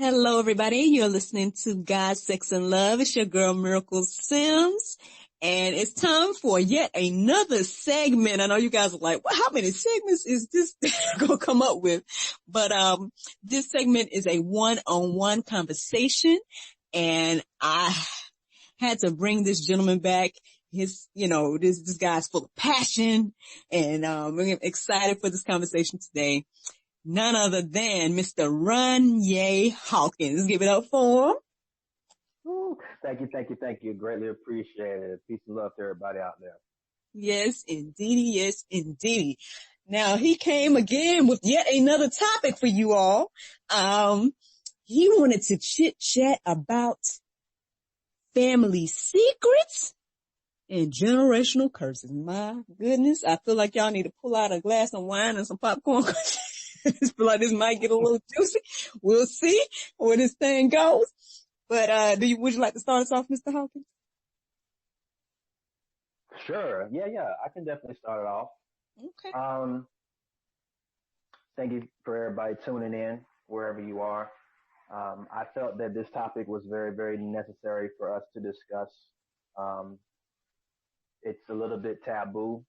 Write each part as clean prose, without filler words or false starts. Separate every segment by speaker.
Speaker 1: Hello, everybody. You're listening to God, Sex, and Love. It's your girl, Miracle Sims. And it's time for yet another segment. I know you guys are like, well, how many segments is this going to come up with? But, this segment is a one-on-one conversation. And I had to bring this gentleman back. This guy's full of passion. And, I'm excited for this conversation today. None other than Mr. Ronyai Hawkins. Give it up for him.
Speaker 2: Ooh, thank you. Greatly appreciate it. Peace and love to everybody out there.
Speaker 1: Yes, indeedy. Yes, indeedy. Now, he came again with yet another topic for you all. He wanted to chit chat about family secrets and generational curses. My goodness, I feel like y'all need to pull out a glass of wine and some popcorn. I feel like this might get a little juicy. We'll see where this thing goes. But would you like to start us off, Mr. Hawkins?
Speaker 2: Sure. Yeah. I can definitely start it off.
Speaker 1: Okay.
Speaker 2: Thank you for everybody tuning in wherever you are. I felt that this topic was very, very necessary for us to discuss. It's a little bit taboo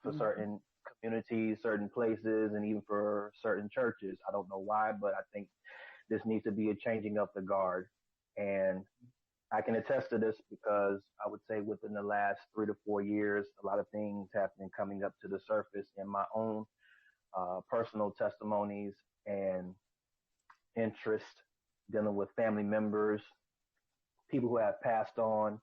Speaker 2: for certain communities, certain places, and even for certain churches. I don't know why, but I think this needs to be a changing of the guard. And I can attest to this because I would say within the last 3 to 4 years, a lot of things have been coming up to the surface in my own personal testimonies and interest dealing with family members, people who have passed on,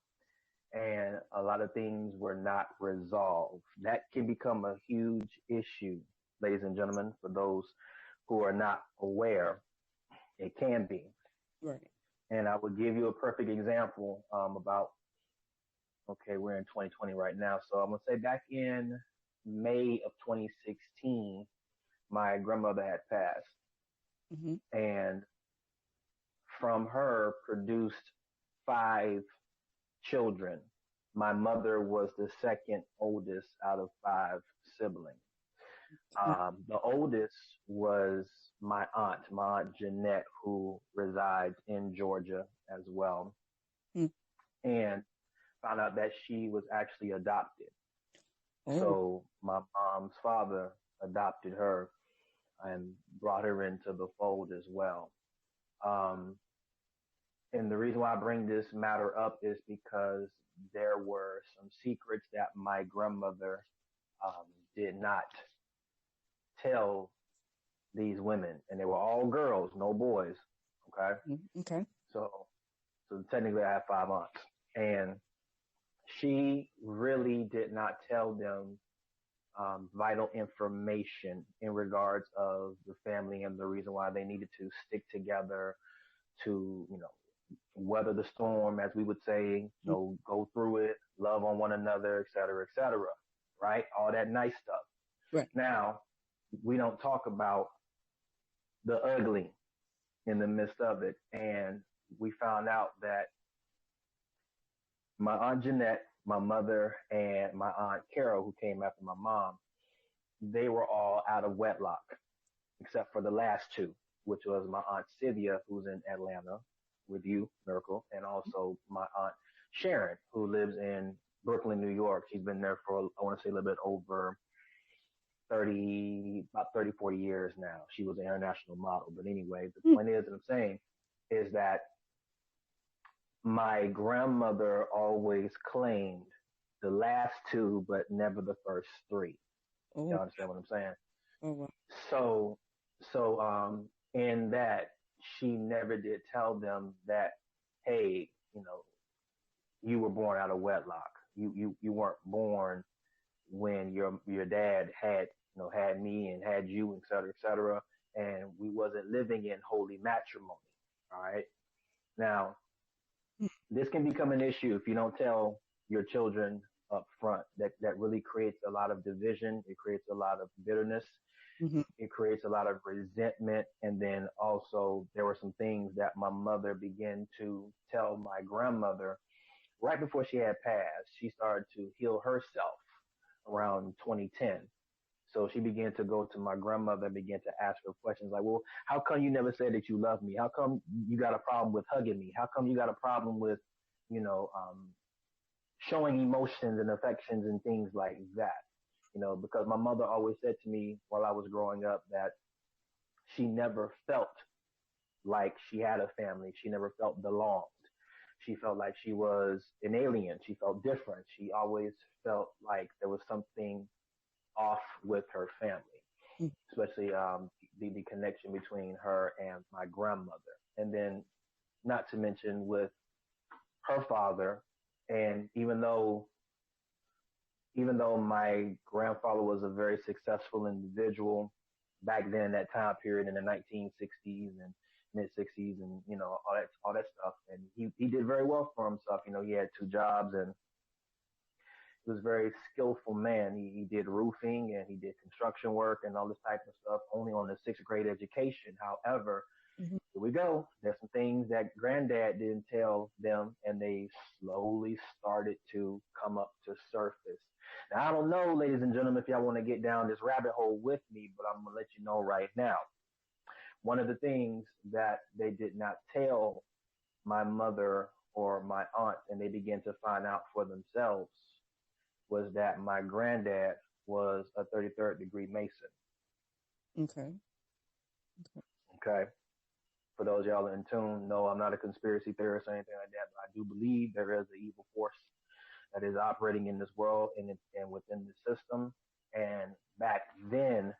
Speaker 2: and a lot of things were not resolved. That can become a huge issue, ladies and gentlemen, for those who are not aware. It can be.
Speaker 1: Right.
Speaker 2: And I would give you a perfect example we're in 2020 right now. So I'm going to say back in May of 2016, my grandmother had passed. And from her produced 5 children. My mother was the second oldest out of 5 siblings. The oldest was my Aunt Jeanette, who resides in Georgia as well, and found out that she was actually adopted. So my mom's father adopted her and brought her into the fold as well. And the reason why I bring this matter up is because there were some secrets that my grandmother did not tell these women, and they were all girls, no boys. Okay.
Speaker 1: Okay.
Speaker 2: So technically, I have 5 aunts, and she really did not tell them vital information in regards of the family and the reason why they needed to stick together to, weather the storm, as we would say, go through it, love on one another, et cetera, right? All that nice stuff.
Speaker 1: Right.
Speaker 2: Now, we don't talk about the ugly in the midst of it. And we found out that my Aunt Jeanette, my mother, and my Aunt Carol, who came after my mom, they were all out of wedlock, except for the last 2, which was my Aunt Sylvia, who's in Atlanta with you, Miracle, and also my Aunt Sharon, who lives in Brooklyn, New York. She's been there for, I want to say, a little bit over about 30, 40 years now. She was an international model. But anyway, the point is, that I'm saying, is that my grandmother always claimed the last 2, but never the first 3. You understand what I'm saying?
Speaker 1: Wow.
Speaker 2: So in that, she never did tell them that, hey, you were born out of wedlock. You weren't born when your dad had me and had you, et cetera, and we wasn't living in holy matrimony. All right. Now, this can become an issue if you don't tell your children up front. That really creates a lot of division. It creates a lot of bitterness. It creates a lot of resentment. And then also there were some things that my mother began to tell my grandmother right before she had passed. She started to heal herself around 2010. So she began to go to my grandmother and began to ask her questions like, well, how come you never said that you love me? How come you got a problem with hugging me? How come you got a problem with, you know, showing emotions and affections and things like that? You know, because my mother always said to me while I was growing up that she never felt like she had a family. She never felt belonged. She felt like she was an alien. She felt different. She always felt like there was something off with her family,
Speaker 1: Mm.
Speaker 2: especially the connection between her and my grandmother. And then, not to mention with her father, and even though my grandfather was a very successful individual back then, that time period in the 1960s and mid 60s, and all that stuff, and he did very well for himself. You know, he had two jobs, and he was a very skillful man. He did roofing and he did construction work and all this type of stuff only on the sixth grade education. However,
Speaker 1: Mhm.
Speaker 2: here we go. There's some things that granddad didn't tell them, and they slowly started to come up to surface. Now, I don't know, ladies and gentlemen, if y'all want to get down this rabbit hole with me, but I'm going to let you know right now. One of the things that they did not tell my mother or my aunt, and they began to find out for themselves, was that my granddad was a 33rd degree Mason.
Speaker 1: Okay.
Speaker 2: Okay. For those y'all in tune, no, I'm not a conspiracy theorist or anything like that, but I do believe there is an evil force that is operating in this world and within the system. And back then,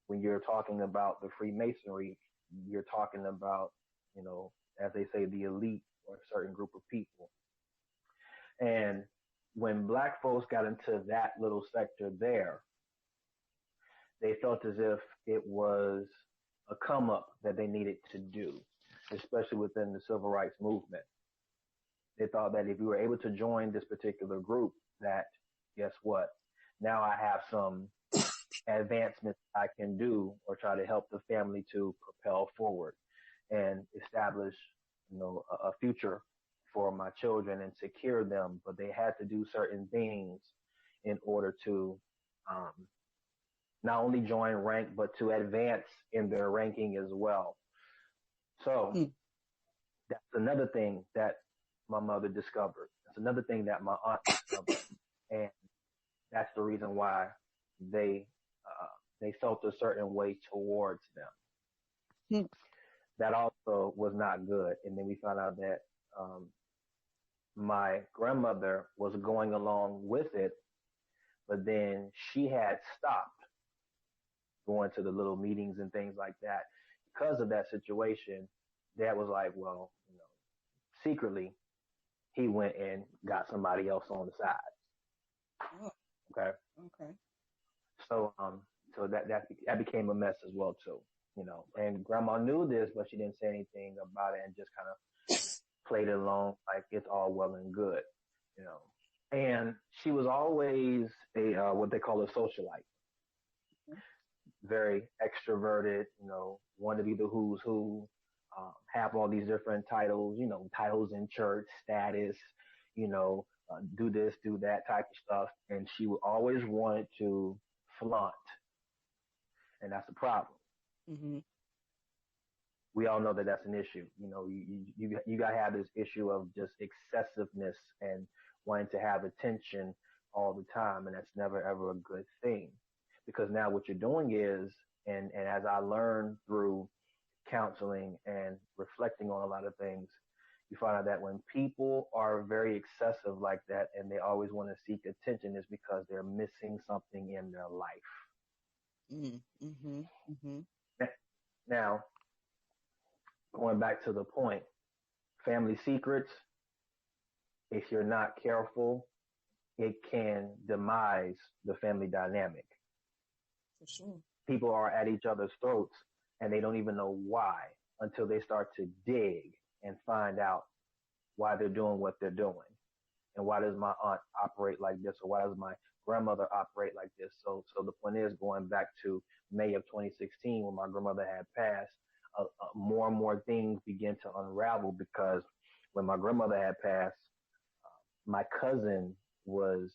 Speaker 2: when you're talking about the Freemasonry, you're talking about, as they say, the elite or a certain group of people. And when black folks got into that little sector there, they felt as if it was a come up that they needed to do, especially within the civil rights movement. They thought that if you were able to join this particular group, that guess what? Now I have some advancements I can do or try to help the family to propel forward and establish, a future for my children and secure them. But they had to do certain things in order to not only join rank, but to advance in their ranking as well. So that's another thing that my mother discovered. That's another thing that my aunt discovered. And that's the reason why they felt a certain way towards them. That also was not good. And then we found out that my grandmother was going along with it, but then she had stopped going to the little meetings and things like that. Because of that situation, Dad was like, well, secretly, he went and got somebody else on the side.
Speaker 1: Oh.
Speaker 2: Okay.
Speaker 1: Okay.
Speaker 2: So that became a mess as well too, and grandma knew this, but she didn't say anything about it and just kind of played it along like it's all well and good, and she was always a, what they call a socialite, very extroverted, wanted to be the who's who, have all these different titles, titles in church, status, do this, do that type of stuff. And she would always wanted to flaunt. And that's the problem.
Speaker 1: Mm-hmm.
Speaker 2: We all know that that's an issue. You got to have this issue of just excessiveness and wanting to have attention all the time. And that's never, ever a good thing. Because now what you're doing is, and as I learned through counseling and reflecting on a lot of things, you find out that when people are very excessive like that and they always want to seek attention, is because they're missing something in their life.
Speaker 1: Mm-hmm. Mm-hmm.
Speaker 2: Now, going back to the point, family secrets, if you're not careful, it can demise the family dynamic.
Speaker 1: For sure.
Speaker 2: People are at each other's throats and they don't even know why until they start to dig and find out why they're doing what they're doing. And why does my aunt operate like this? Or why does my grandmother operate like this? So the point is, going back to May of 2016, when my grandmother had passed, more and more things began to unravel, because when my grandmother had passed, my cousin was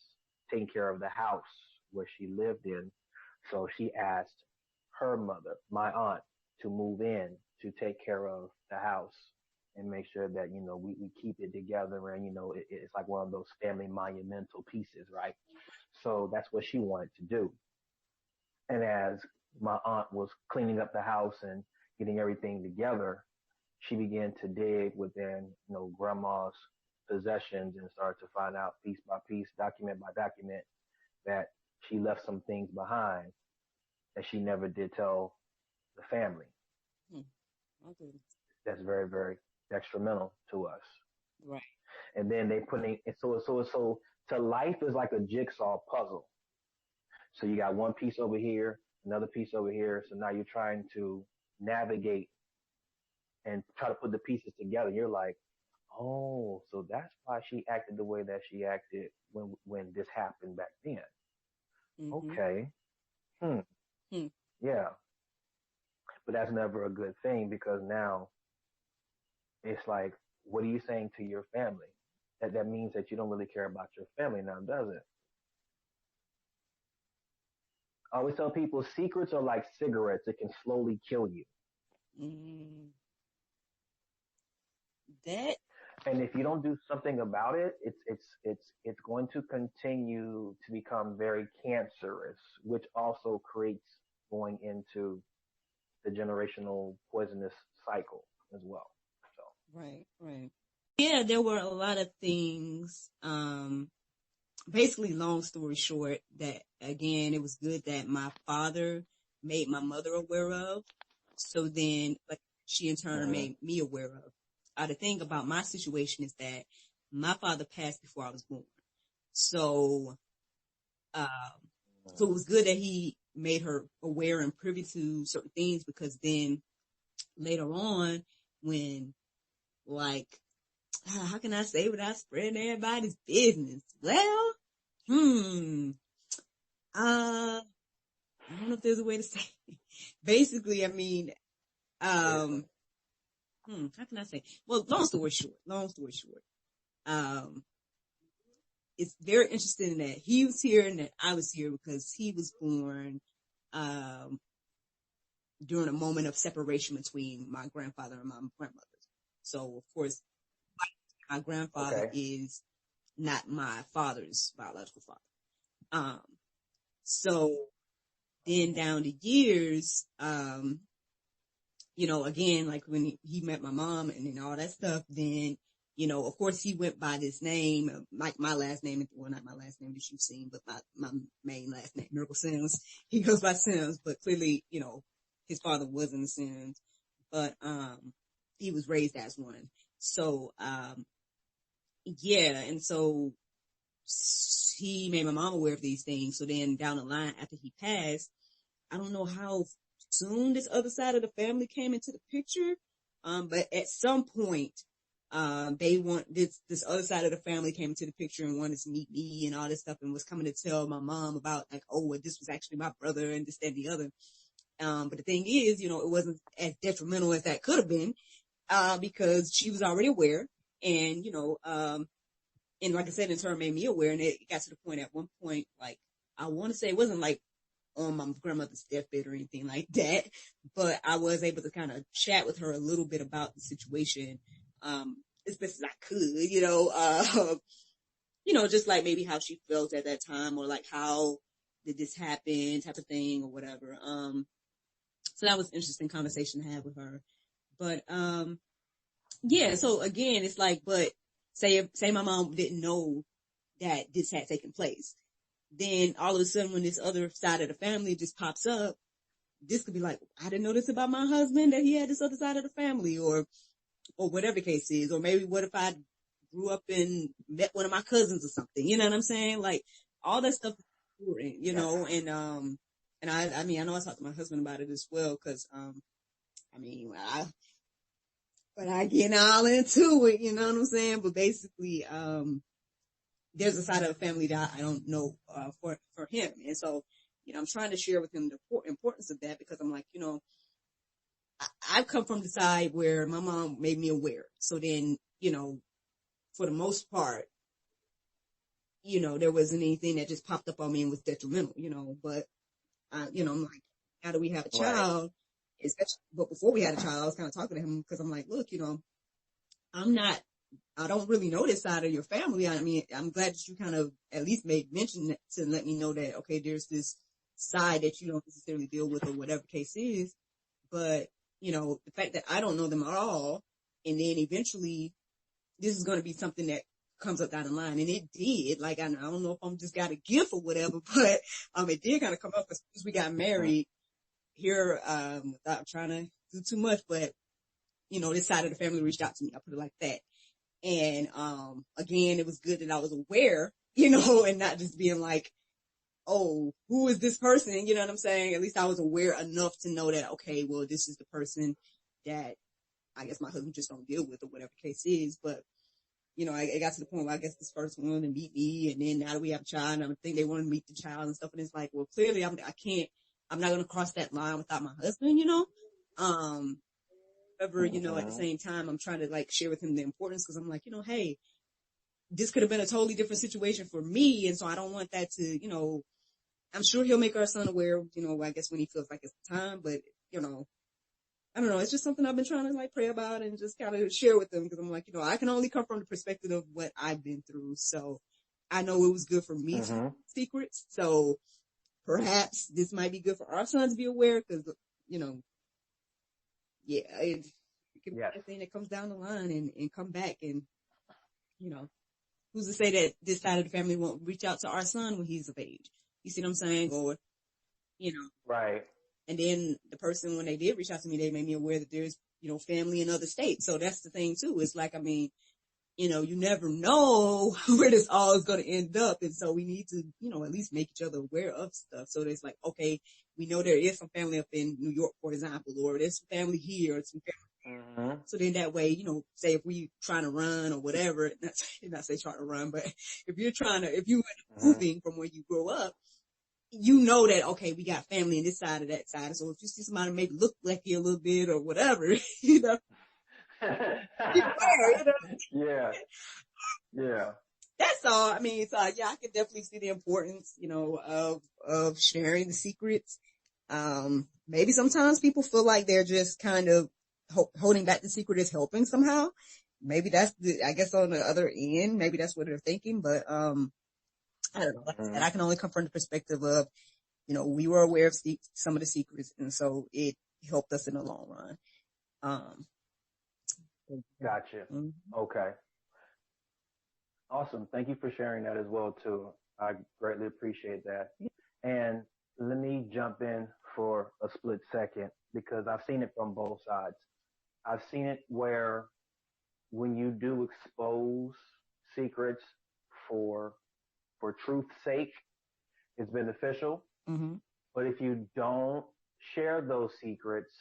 Speaker 2: taking care of the house where she lived in. So she asked her mother, my aunt, to move in to take care of the house and make sure that, we keep it together and, it's like one of those family monumental pieces, right? So that's what she wanted to do. And as my aunt was cleaning up the house and getting everything together, she began to dig within, grandma's possessions and started to find out piece by piece, document by document, that she left some things behind that she never did tell the family.
Speaker 1: Hmm. Okay.
Speaker 2: That's very, very detrimental to us.
Speaker 1: Right.
Speaker 2: And then they putting it so to life is like a jigsaw puzzle. So you got one piece over here, another piece over here. So now you're trying to navigate and try to put the pieces together. You're like, oh, so that's why she acted the way that she acted when this happened back then.
Speaker 1: Mm-hmm.
Speaker 2: Okay. Hmm.
Speaker 1: Hmm.
Speaker 2: Yeah. But that's never a good thing because now it's like, what are you saying to your family? That means that you don't really care about your family now, does it? I always tell people secrets are like cigarettes. It can slowly kill you.
Speaker 1: Mm. That.
Speaker 2: And if you don't do something about it, it's going to continue to become very cancerous, which also creates going into the generational poisonous cycle as well. So
Speaker 1: Right. Right. Yeah, there were a lot of things. Basically, long story short, that again, it was good that my father made my mother aware of. So then, but she in turn
Speaker 2: mm-hmm.
Speaker 1: made me aware of. The thing about my situation is that my father passed before I was born. So, um, so it was good that he made her aware and privy to certain things because then later on, when like, how can I say without spreading everybody's business? Well, I don't know if there's a way to say it. Basically, I mean, um, how can I say? Well, long story short, um, it's very interesting that he was here and that I was here because he was born, um, during a moment of separation between my grandfather and my grandmother. So, of course, my grandfather
Speaker 2: Okay.
Speaker 1: is not my father's biological father. Um, so then down the years, again, like when he met my mom and all that stuff, then, of course he went by this name, like my last name, well, not my last name that you've seen, but my main last name, Miracle Sims. He goes by Sims, but clearly, his father wasn't a Sims, but, he was raised as one. So, yeah. And so he made my mom aware of these things. So then down the line after he passed, I don't know how soon this other side of the family came into the picture. But at some point, they want this other side of the family came into the picture and wanted to meet me and all this stuff and was coming to tell my mom about like, oh, well, this was actually my brother and this, that, and the other. But the thing is, it wasn't as detrimental as that could have been, because she was already aware and, and like I said, in turn made me aware. And it got to the point at one point, like, I want to say it wasn't like on my grandmother's deathbed or anything like that, but I was able to kind of chat with her a little bit about the situation, as best as I could, just like maybe how she felt at that time or like how did this happen type of thing or whatever. So that was an interesting conversation to have with her. But, yeah, so again, it's like, but say my mom didn't know that this had taken place. Then all of a sudden when this other side of the family just pops up, this could be like, I didn't know this about my husband, that he had this other side of the family or whatever the case is. Or maybe what if I grew up and met one of my cousins or something, you know what I'm saying? Like all that stuff is important, and I mean, I know I talked to my husband about it as well. Cause, when I get all into it, you know what I'm saying? But basically, there's a side of the family that I don't know, for him. And so, I'm trying to share with him the importance of that because I'm like, I've come from the side where my mom made me aware. So then, for the most part, there wasn't anything that just popped up on me and was detrimental, but I'm like, how do we have a
Speaker 2: Right.
Speaker 1: child? Especially, but before we had a child, I was kind of talking to him because I'm like, look, I'm not, I don't really know this side of your family. I mean, I'm glad that you kind of at least made mention to let me know that, okay, there's this side that you don't necessarily deal with or whatever the case is. But, the fact that I don't know them at all, and then eventually this is going to be something that comes up down the line. And it did. Like, I don't know if I'm just got a gift or whatever, but, it did kind of come up as soon as we got married here, without trying to do too much, but, this side of the family reached out to me. I put it like that. And, again, it was good that I was aware, and not just being like, oh, who is this person? You know what I'm saying? At least I was aware enough to know that, okay, well, this is the person that I guess my husband just don't deal with or whatever the case is. But, it got to the point where I guess this person wanted to meet me. And then now that we have a child, and I think they want to meet the child and stuff. And it's like, well, clearly I'm not going to cross that line without my husband, however, at the same time, I'm trying to like share with him the importance because I'm like, hey, this could have been a totally different situation for me. And so I don't want that to, I'm sure he'll make our son aware, I guess when he feels like it's the time, but, I don't know. It's just something I've been trying to like pray about and just kind of share with them because I'm like, I can only come from the perspective of what I've been through. So I know it was good for me to know secrets. So perhaps this might be good for our son to be aware because, yeah, it could be
Speaker 2: Yes.
Speaker 1: a thing that comes down the line and come back and, who's to say that this side of the family won't reach out to our son when he's of age? You see what I'm saying? Or,
Speaker 2: Right.
Speaker 1: and then the person, when they did reach out to me, they made me aware that there's, family in other states. So that's the thing too. It's like, I mean, you never know where this all is going to end up. And so we need to, at least make each other aware of stuff. So there's like, okay, we know there is some family up in New York, for example, or there's some family here, or some family. So then that way, say if we trying to run or whatever, not say try to run, but if you moving from where you grew up, that, okay, we got family in this side or that side. So if you see somebody maybe look like you a little bit or whatever, beware,
Speaker 2: Yeah. Yeah.
Speaker 1: That's all. I mean, so yeah, I can definitely see the importance, of sharing the secrets. Maybe sometimes people feel like they're just kind of holding back the secret is helping somehow. Maybe that's I guess on the other end, maybe that's what they're thinking, but, I don't know. Like I said, I can only come from the perspective of, we were aware of some of the secrets, and so it helped us in the long run.
Speaker 2: Gotcha. Okay. Awesome. Thank you for sharing that as well too. I greatly appreciate that. And let me jump in for a split second because I've seen it from both sides. I've seen it where when you do expose secrets for truth's sake, it's beneficial.
Speaker 1: Mm-hmm.
Speaker 2: But if you don't share those secrets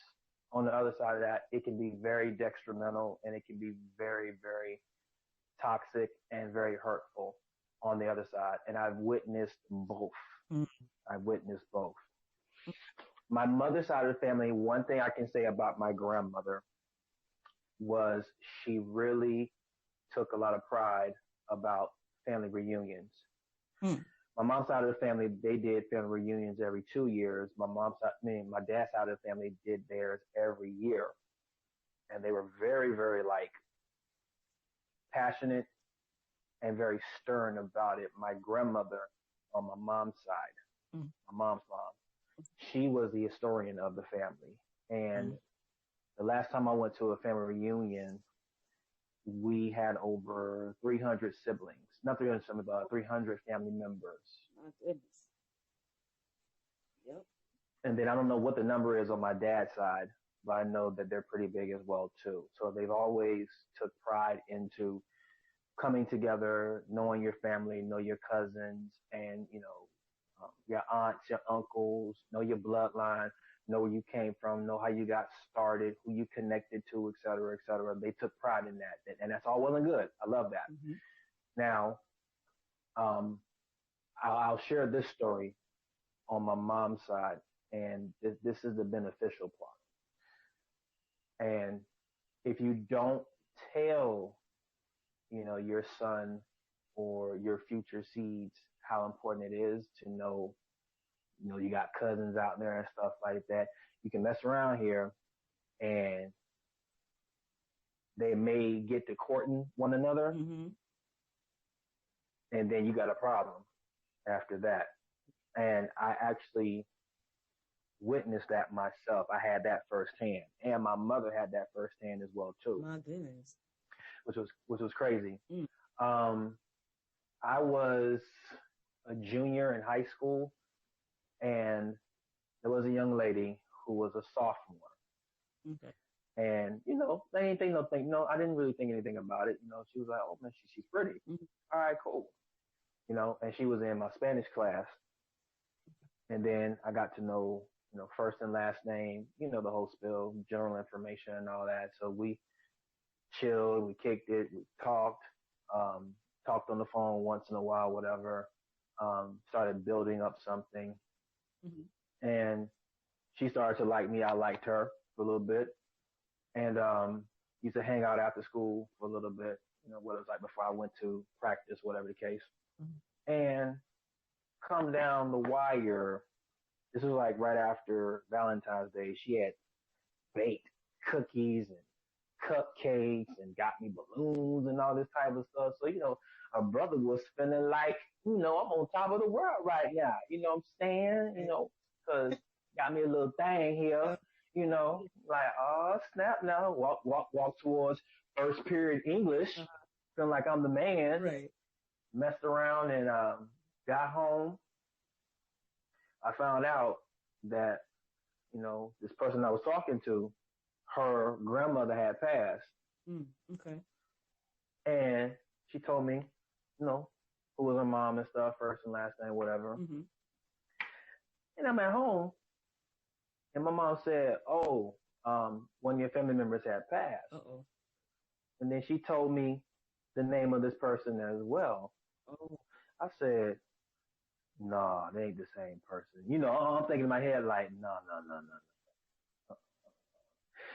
Speaker 2: on the other side of that, it can be very detrimental and it can be very, very toxic and very hurtful on the other side. And I've witnessed both.
Speaker 1: Mm-hmm.
Speaker 2: I've witnessed both. My mother's side of the family, one thing I can say about my grandmother was she really took a lot of pride about family reunions.
Speaker 1: Mm.
Speaker 2: My mom's side of the family, they did family reunions every 2 years. My dad's side of the family did theirs every year. And they were very, very like passionate and very stern about it. My grandmother on my mom's side, my mom's mom, she was the historian of the family. And the last time I went to a family reunion, we had over 300 siblings, not 300 siblings, but 300 family members.
Speaker 1: My goodness. Yep.
Speaker 2: And then I don't know what the number is on my dad's side, but I know that they're pretty big as well too. So they've always took pride into coming together, knowing your family, know your cousins, and your aunts, your uncles, know your bloodline, know where you came from, know how you got started, who you connected to, et cetera, et cetera. They took pride in that, and that's all well and good. I love that.
Speaker 1: Mm-hmm.
Speaker 2: Now, I'll share this story on my mom's side, and this is the beneficial part. And if you don't tell, your son or your future seeds how important it is to know You got cousins out there and stuff like that. You can mess around here, and they may get to courting one another,
Speaker 1: Mm-hmm.
Speaker 2: and then you got a problem after that. And I actually witnessed that myself. I had that firsthand, and my mother had that firsthand as well too,
Speaker 1: My goodness.
Speaker 2: which was crazy.
Speaker 1: Mm.
Speaker 2: Um, I was a junior in high school, and there was a young lady who was a sophomore.
Speaker 1: Okay.
Speaker 2: And, I didn't think nothing, I didn't really think anything about it. She was like, oh man, she's pretty.
Speaker 1: Mm-hmm.
Speaker 2: All right, cool. And she was in my Spanish class. And then I got to know, first and last name, the whole spill, general information and all that. So we chilled, we kicked it, we um, talked on the phone once in a while, whatever, started building up something.
Speaker 1: Mm-hmm.
Speaker 2: And she started to like me. I liked her for a little bit. And used to hang out after school for a little bit, what it was like before I went to practice, whatever the case.
Speaker 1: Mm-hmm.
Speaker 2: And come down the wire, this was like right after Valentine's Day. She had baked cookies and cupcakes and got me balloons and all this type of stuff. So, her brother was feeling like, I'm on top of the world right now. You know what I'm saying? Because got me a little thing here, like, oh, snap now. Walk towards first period English, feeling like I'm the man.
Speaker 1: Right.
Speaker 2: Messed around and got home. I found out that, this person I was talking to, her grandmother had passed.
Speaker 1: Okay.
Speaker 2: And she told me, who was her mom and stuff, first and last name, whatever.
Speaker 1: Mm-hmm.
Speaker 2: And I'm at home, and my mom said, oh, one of your family members had passed.
Speaker 1: Uh-oh.
Speaker 2: And then she told me the name of this person as well.
Speaker 1: Oh.
Speaker 2: I said, nah, they ain't the same person. I'm thinking in my head like, no, no, no, no.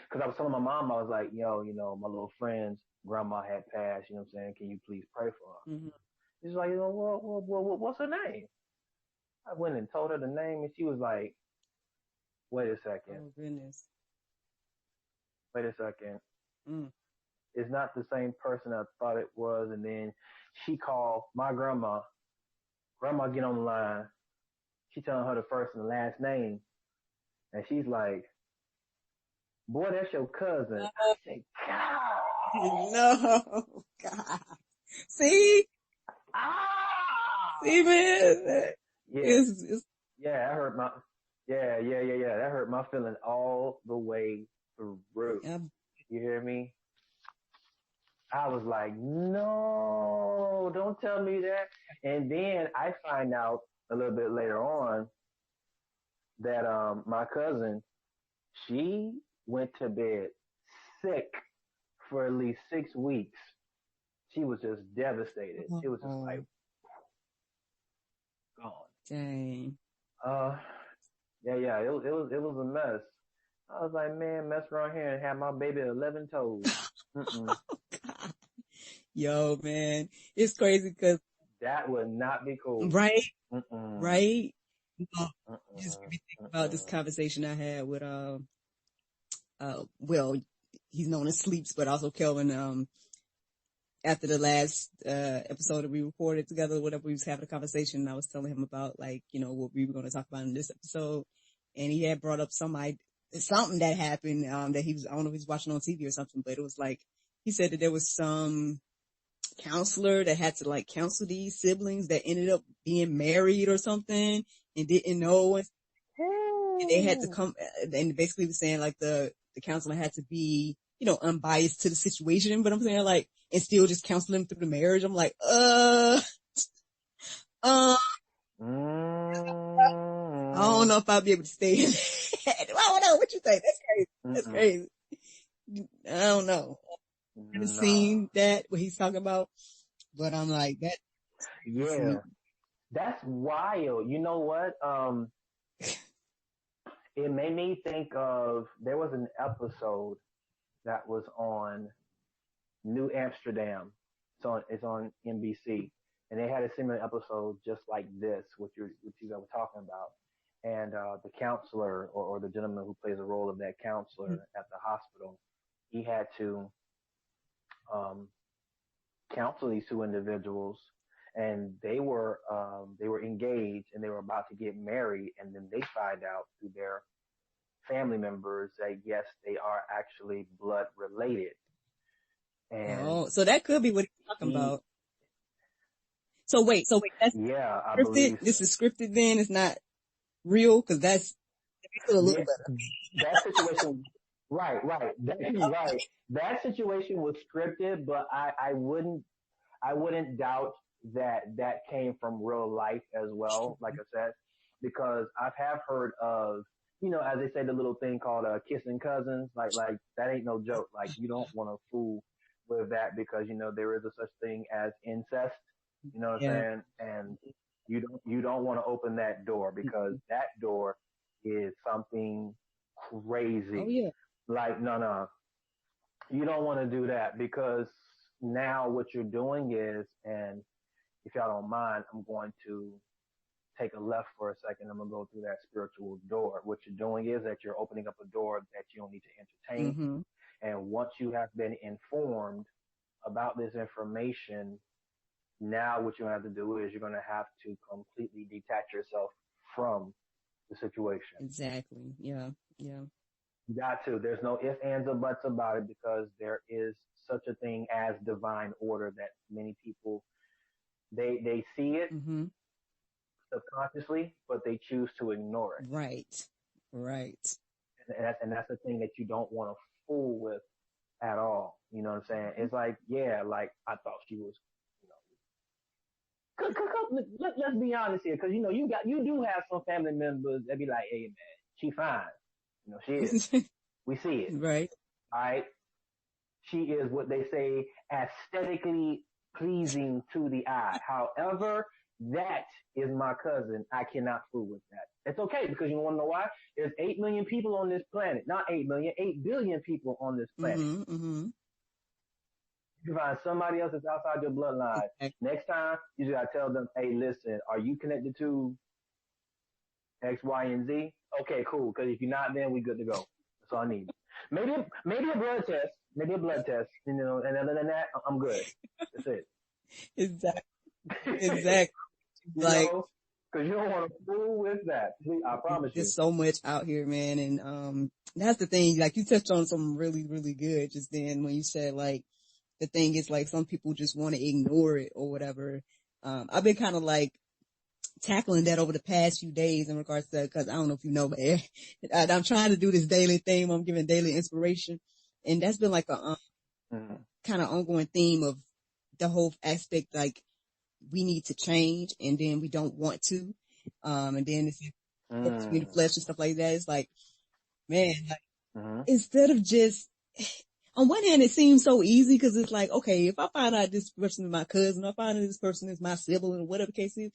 Speaker 2: Because I was telling my mom, I was like, yo, my little friend's grandma had passed, what I'm saying? Can you please pray for her?
Speaker 1: Mm-hmm.
Speaker 2: She's like, what's her name? I went and told her the name, and she was like, wait a second.
Speaker 1: Oh, goodness.
Speaker 2: Wait a second.
Speaker 1: Mm.
Speaker 2: It's not the same person I thought it was. And then she called my grandma. Grandma get on the line. She telling her the first and the last name. And she's like, boy, that's your cousin. I said, God.
Speaker 1: No. God. See?
Speaker 2: Ah.
Speaker 1: See, man?
Speaker 2: Yeah.
Speaker 1: It's
Speaker 2: Yeah, that hurt my, yeah. That hurt my feeling all the way through.
Speaker 1: yeah.
Speaker 2: You hear me? I was like, no, don't tell me that. And then I find out a little bit later on that my cousin, she went to bed sick for at least 6 weeks. She was just devastated. She was just like gone.
Speaker 1: Dang.
Speaker 2: Yeah. It was a mess. I was like, man, mess around here and have my baby 11 toes. Mm-mm.
Speaker 1: Oh, God. Yo, man. It's crazy because.
Speaker 2: That would not be cool.
Speaker 1: Right?
Speaker 2: Mm-mm.
Speaker 1: Right?
Speaker 2: Mm-mm.
Speaker 1: Just made me think about this conversation I had with, well, he's known as Sleeps, but also Kelvin, after the last, episode that we recorded together, whatever, we was having a conversation, and I was telling him about, like, what we were going to talk about in this episode. And he had brought up something that happened, that he was, I don't know if he was watching on TV or something, but it was like, he said that there was some counselor that had to like counsel these siblings that ended up being married or something and didn't know. And they had to come, and basically was saying like the counselor had to be, unbiased to the situation, but I'm saying like, and still just counsel them through the marriage. I'm like, I don't know if I'll be able to stay in that. I don't know. What you think? That's crazy. That's crazy. I don't know. I haven't seen that, what he's talking about, but I'm like, that.
Speaker 2: Yeah. That's wild. You know what? It made me think of, there was an episode that was on New Amsterdam. It's on NBC. And they had a similar episode just like this, what you guys were talking about. and the counselor or the gentleman who plays the role of that counselor at the hospital, he had to um, counsel these two individuals, and they were engaged and they were about to get married, and then they find out through their family members that yes, they are actually blood related, and
Speaker 1: Oh, so that could be what he's talking
Speaker 2: he,
Speaker 1: about. So wait, that's
Speaker 2: yeah, I
Speaker 1: scripted.
Speaker 2: believe
Speaker 1: This
Speaker 2: so.
Speaker 1: is scripted. Then it's not real because that's it makes it a little
Speaker 2: Yeah,
Speaker 1: better.
Speaker 2: that situation, right, right. That situation was scripted, but I wouldn't doubt that that came from real life as well. Like I said, because have heard of, as they say, the little thing called kissing cousins. Like that ain't no joke. Like you don't want to fool with that because there is a such thing as incest. You know what I'm
Speaker 1: Yeah.
Speaker 2: saying? And you don't want to open that door because that door is something
Speaker 1: Oh
Speaker 2: crazy.
Speaker 1: yeah.
Speaker 2: Like no, you don't want to do that because now what you're doing is, and if y'all don't mind, I'm going to take a left for a second. I'm going to go through that spiritual door. What you're doing is that you're opening up a door that you don't need to entertain.
Speaker 1: Mm-hmm.
Speaker 2: And once you have been informed about this information, now what you have to do is you're going to have to completely detach yourself from the situation.
Speaker 1: Exactly. Yeah. Yeah.
Speaker 2: You got to. There's no ifs, ands, or buts about it because there is such a thing as divine order that many people they see it
Speaker 1: Mm-hmm.
Speaker 2: subconsciously, but they choose to ignore it.
Speaker 1: Right. Right.
Speaker 2: And that's the thing that you don't want to fool with at all. You know what I'm saying? It's like, yeah, like I thought she was, you let's be honest here, because you do have some family members that be like, hey man, she fine, she is. We see it,
Speaker 1: Right.
Speaker 2: all right. She is what they say aesthetically pleasing to the eye. However, that is my cousin. I cannot fool with that. It's okay because you want to know why? There's 8 million people on this planet. Not 8 million, 8 billion people on this planet.
Speaker 1: Mm-hmm. Mm-hmm.
Speaker 2: You find somebody else that's outside your bloodline.
Speaker 1: Exactly.
Speaker 2: Next time, you just gotta tell them, hey, listen, are you connected to X, Y, and Z? Okay, cool. Because if you're not, then we good to go. That's all I need. Maybe a blood test. Maybe a blood test. And other than that, I'm good. That's it.
Speaker 1: Exactly. Exactly.
Speaker 2: you
Speaker 1: Like
Speaker 2: know, because you don't want to fool with that. I promise you.
Speaker 1: there's so much out here, man, and that's the thing. Like you touched on something really, really good just then when you said like the thing is like some people just want to ignore it or whatever. I've been kind of like tackling that over the past few days in regards to, cause I don't know if you know, but I'm trying to do this daily thing. I'm giving daily inspiration. And that's been like a kind of ongoing theme of the whole aspect. Like we need to change and then we don't want to. And then it's between the
Speaker 2: Mm-hmm.
Speaker 1: flesh and stuff like that. It's like, man, like,
Speaker 2: Mm-hmm.
Speaker 1: instead of just, on one hand, it seems so easy because it's like, okay, if I find out this person is my cousin, or I find out this person is my sibling, or whatever the case is,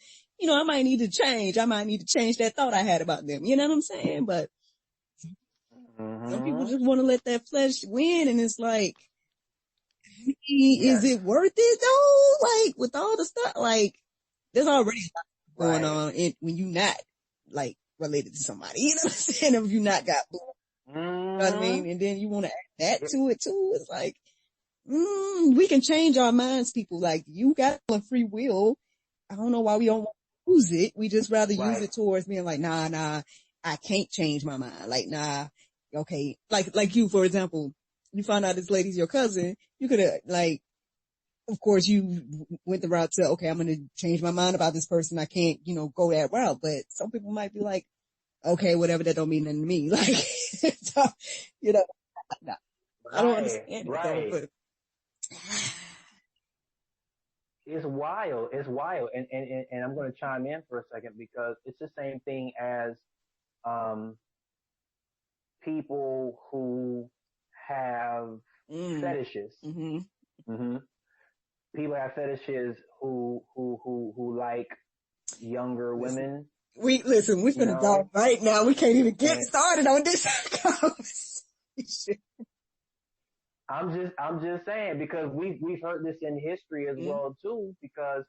Speaker 1: I might need to change. I might need to change that thought I had about them. You know what I'm saying? But some people
Speaker 2: Mm-hmm.
Speaker 1: just want to let that flesh win. And it's like, is
Speaker 2: Yes.
Speaker 1: it worth it though? Like with all the stuff, like there's already going
Speaker 2: Right.
Speaker 1: on when you're not like related to somebody. You know what I'm saying? If you not got, you know what I
Speaker 2: Mm-hmm.
Speaker 1: mean? And then you want to add that to it too. It's like, we can change our minds, people. Like you got a free will. I don't know why we don't want to use it. We just rather use
Speaker 2: Right.
Speaker 1: it towards being like, nah, I can't change my mind. Like, nah, okay. Like you, for example, you find out this lady's your cousin. You could have like, of course you went the route to, okay, I'm going to change my mind about this person. I can't, go that route. But some people might be like, okay, whatever, that don't mean nothing to me. Like, so, you know, nah, I don't
Speaker 2: Right.
Speaker 1: understand it though,
Speaker 2: Right.
Speaker 1: but
Speaker 2: It's wild. It's wild. And I'm going to chime in for a second because it's the same thing as um, people who have fetishes.
Speaker 1: mm-hmm.
Speaker 2: Hmm. People have fetishes who like younger
Speaker 1: Listen,
Speaker 2: women,
Speaker 1: we're
Speaker 2: you
Speaker 1: finna go
Speaker 2: know,
Speaker 1: right now. We can't even get
Speaker 2: and
Speaker 1: started on this conversation.
Speaker 2: I'm just saying because we've heard this in history as
Speaker 1: Mm-hmm.
Speaker 2: well too because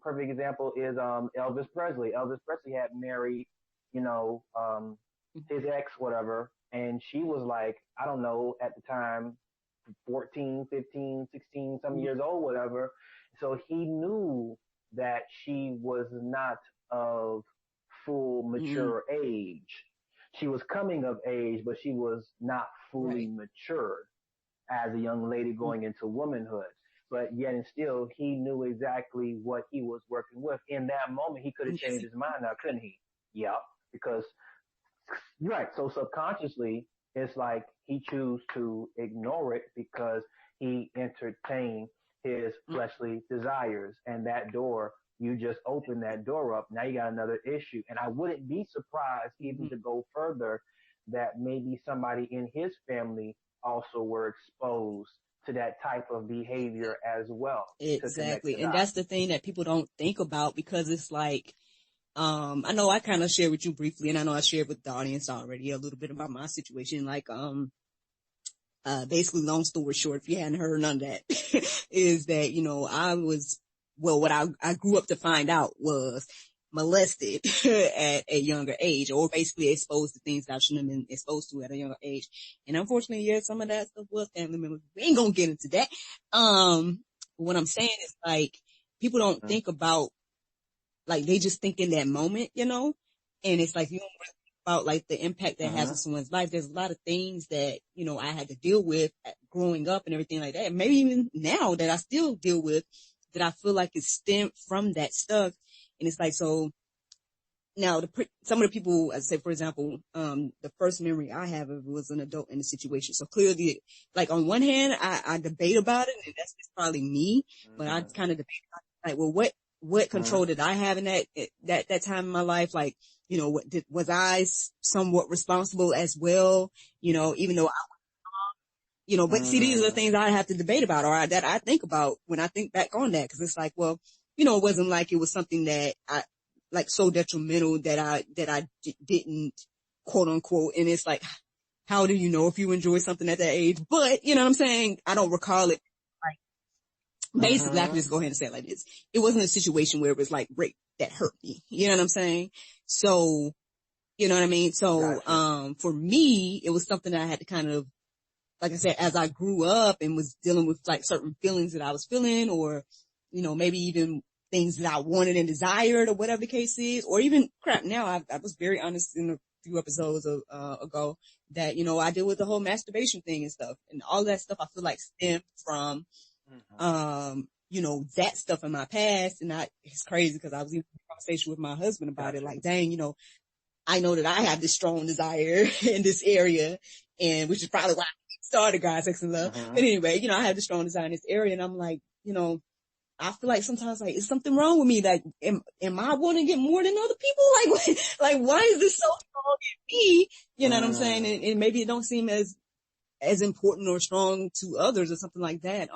Speaker 2: perfect example is Elvis Presley. Elvis Presley had married his ex, whatever. And she was like, I don't know, at the time, 14, 15, 16, some years old, whatever. So he knew that she was not of full
Speaker 1: Mm-hmm.
Speaker 2: mature age. She was coming of age, but she was not fully
Speaker 1: Right.
Speaker 2: matured as a young lady going into womanhood. But yet and still, he knew exactly what he was working with. In that moment, he could have changed
Speaker 1: Yes.
Speaker 2: his mind now, couldn't he? Yeah, because right. So subconsciously, it's like he chose to ignore it because he entertained his fleshly desires, and that door, you just open that door up. Now you got another issue. And I wouldn't be surprised even
Speaker 1: Mm-hmm.
Speaker 2: to go further that maybe somebody in his family also were exposed to that type of behavior as well, to connect the
Speaker 1: Exactly. And
Speaker 2: dots.
Speaker 1: that's the thing that people don't think about, because it's like, I know I kind of shared with you briefly, and I know I shared with the audience already a little bit about my situation. Like, basically, long story short, if you hadn't heard none of that, is that, I was, well, what I grew up to find out was molested at a younger age, or basically exposed to things that I shouldn't have been exposed to at a younger age. And unfortunately, yeah, some of that stuff was family members. We ain't gonna get into that. What I'm saying is, like, people don't
Speaker 2: Mm-hmm.
Speaker 1: think about, like, they just think in that moment, and it's like, you don't really think about, like, the impact that has
Speaker 2: Mm-hmm.
Speaker 1: on someone's life. There's a lot of things that, I had to deal with growing up and everything like that. Maybe even now that I still deal with, that I feel like it stemmed from that stuff. And it's like, so now some of the people, I say, for example, the first memory I have of was an adult in the situation. So clearly, like, on one hand, I debate about it, and that's just probably me, but I kind of debate about it, like, well, what
Speaker 2: Mm-hmm.
Speaker 1: control did I have in that time in my life? Like, was I somewhat responsible as well? Even though but see, these are the
Speaker 2: Mm-hmm.
Speaker 1: things I have to debate about, or that I think about when I think back on that. Cause it's like, well, it wasn't like it was something that like, so detrimental that I didn't, quote unquote. And it's like, how do you know if you enjoy something at that age? But, you know what I'm saying? I don't recall it. Like, basically, I can
Speaker 2: Mm-hmm.
Speaker 1: just go ahead and say it like this. It wasn't a situation where it was like rape that hurt me. You know what I'm saying? So, you know what I mean? So,
Speaker 2: Gotcha.
Speaker 1: for me, it was something that I had to kind of, like I said, as I grew up and was dealing with, like, certain feelings that I was feeling, or, maybe even things that I wanted and desired, or whatever the case is, or even crap. Now, I was very honest in a few episodes ago that, I deal with the whole masturbation thing and stuff, and all that stuff I feel like stemmed from,
Speaker 2: Mm-hmm.
Speaker 1: that stuff in my past. And it's crazy because I was even in a conversation with my husband about it.
Speaker 2: Gotcha.
Speaker 1: Like, dang, I know that I have this strong desire in this area, and which is probably why I started God, Sex and Love.
Speaker 2: Mm-hmm.
Speaker 1: But anyway, I have this strong desire in this area, and I'm like, I feel like sometimes, like, is something wrong with me? Like, am I wanting to get more than other people? Like, why is this so strong in me? You know what I'm saying?
Speaker 2: Mm.
Speaker 1: And maybe it don't seem as important or strong to others or something like that.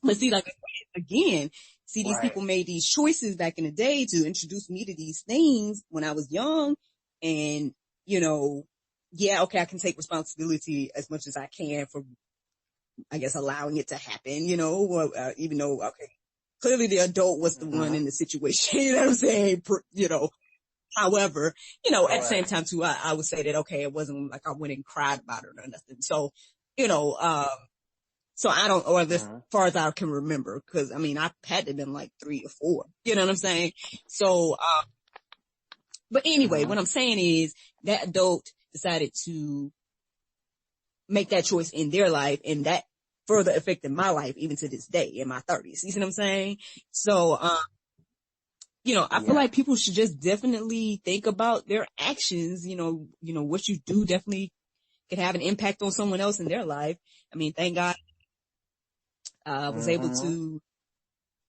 Speaker 1: But see, like, again, see, these
Speaker 2: Right.
Speaker 1: people made these choices back in the day to introduce me to these things when I was young. And, yeah, okay, I can take responsibility as much as I can for, I guess, allowing it to happen, even though, okay, clearly the adult was the one
Speaker 2: Mm-hmm.
Speaker 1: in the situation, you know what I'm saying? However, at the same
Speaker 2: Correct.
Speaker 1: time too, I would say that, okay, it wasn't like I went and cried about it or nothing. So, you know, um, so I don't, or as
Speaker 2: Mm-hmm.
Speaker 1: far as I can remember, cause I mean, I had to have been like 3 or 4, you know what I'm saying? So, but anyway,
Speaker 2: Mm-hmm.
Speaker 1: what I'm saying is that adult decided to make that choice in their life, and that further affected my life even to this day in my 30s. You see what I'm saying? So, I feel
Speaker 2: Yeah.
Speaker 1: like people should just definitely think about their actions. What you do definitely can have an impact on someone else in their life. I mean, thank God I was able
Speaker 2: Mm-hmm.
Speaker 1: to,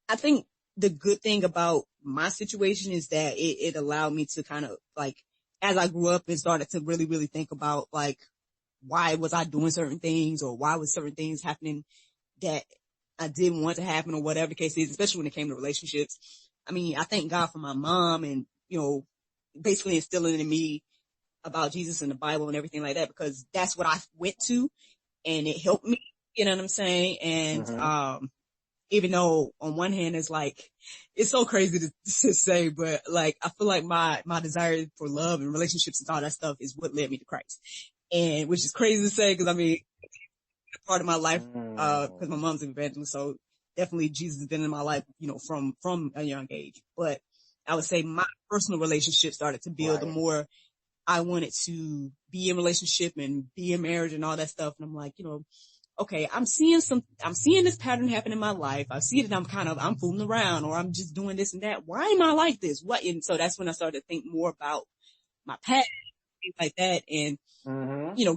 Speaker 1: I think the good thing about my situation is that it allowed me to kind of, like, as I grew up and started to really, really think about, like, why was I doing certain things, or why was certain things happening that I didn't want to happen, or whatever the case is, especially when it came to relationships. I mean, I thank God for my mom, and, basically instilling in me about Jesus and the Bible and everything like that, because that's what I went to, and it helped me. You know what I'm saying? And,
Speaker 2: Mm-hmm.
Speaker 1: even though on one hand it's like, it's so crazy to say, but like, I feel like my desire for love and relationships and all that stuff is what led me to Christ. And which is crazy to say, cause I mean, part of my life, cause my mom's an evangelist. So definitely Jesus has been in my life, from a young age. But I would say my personal relationship started to build the
Speaker 2: Right.
Speaker 1: more I wanted to be in relationship and be in marriage and all that stuff. And I'm like, okay, I'm seeing this pattern happen in my life. I see that I'm fooling around or I'm just doing this and that. Why am I like this? What? And so that's when I started to think more about my past, things like that. And,